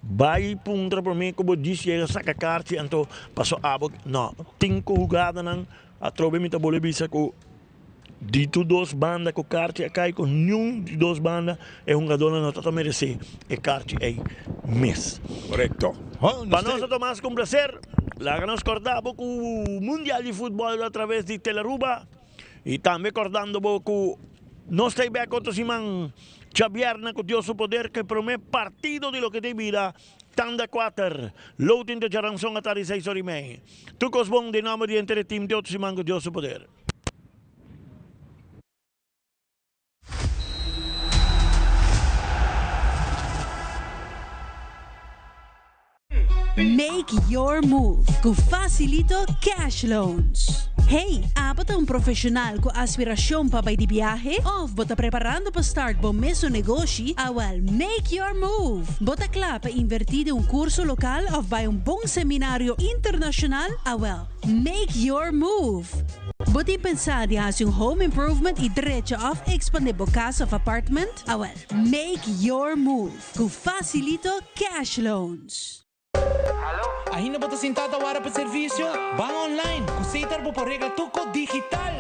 Vai puntra por mim como disse ele saca carta, então passou abo, não, cinco jogada não, a trobe me to boleh bisa com dito duas bandas com carte a cai com nenhum de duas bandas é jogador não está a merecer e carte é mês. Correto. Para nós Tomás com prazer, lá que nós acordamos com o Mundial de Futebol através de Teleruba e também acordando com nós temos contra Simão Xavier na com Deus o poder que promete partido de lo que te vida. Tanda 4, loading de Jaranson atari 6:30. Tu cosbong dinamo de entre team de outro Simão com Deus o poder. Make your move com Facilito Cash Loans. Hey, bota profissional com aspiração para ir de viagem? Ou bota preparando para start bom mês o negócio? Well, make your move. Bota claro para invertir em curso local ou vai bom seminário internacional? Well, make your move. Bota pensar de fazer home improvement e direito of expandir a casa of apartment? Well, make your move com Facilito Cash Loans. Ainda bota sentada para o serviço? Bang online, aceitar por regra tuco digital.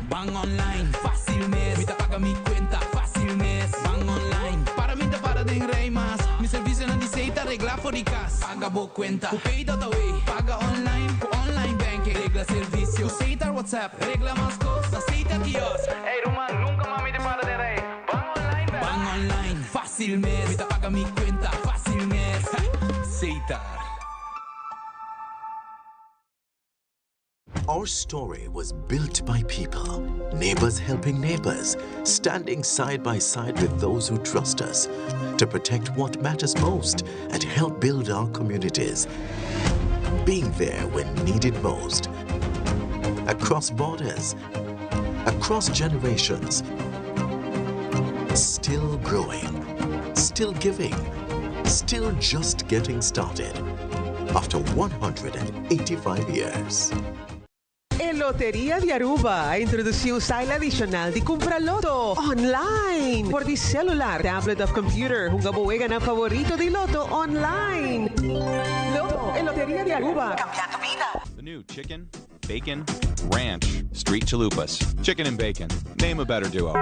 Bang online, fácil mes. Me paga mi cuenta, fácil mes. Bang online, para mim para de rei mas. Mi serviço não aceita regla for de casa. Paga bo cuenta, o pay.away. Paga online, com online banking. Regla serviço, aceitar WhatsApp. Regla mais coisas, aceita kiosco. Ei, Roman, nunca mais me para de rei. Bang online, bang online, fácil mes. Me paga mi cuenta, fácil mes. Aceitar. Our story was built by people, neighbors helping neighbors, standing side by side with those who trust us to protect what matters most and help build our communities. Being there when needed most. Across borders, across generations. Still growing, still giving, still just getting started. After 185 years. En Lotería de Aruba introduziu um style adicional de comprar loto online por de celular, tablet of computer. Hungabuega na favorito de loto online. Loto en Lotería de Aruba. Cambiando vida. The new chicken, bacon, ranch, street chalupas. Chicken and bacon. Name a better duo.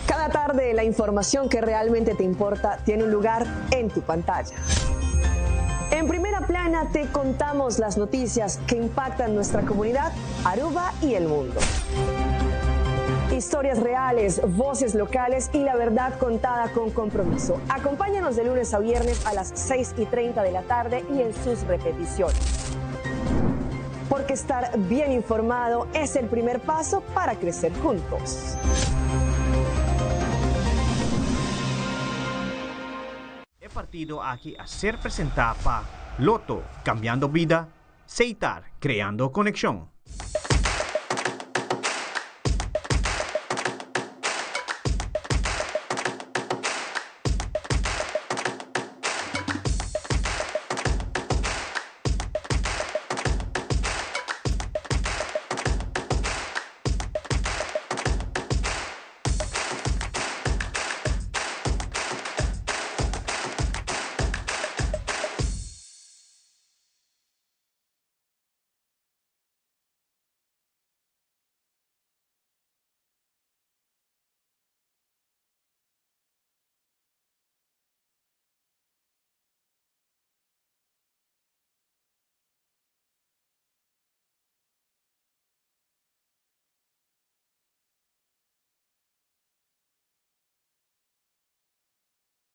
Cada tarde la información que realmente te importa tiene un lugar en tu pantalla. En primera plana te contamos las noticias que impactan nuestra comunidad, Aruba y el mundo. Historias reales, voces locales y la verdad contada con compromiso. Acompáñanos de lunes a viernes a las 6:30 de la tarde y en sus repeticiones. Porque estar bien informado es el primer paso para crecer juntos. Partido aquí a ser presentado para Loto, cambiando vida, Aceitar, creando conexión.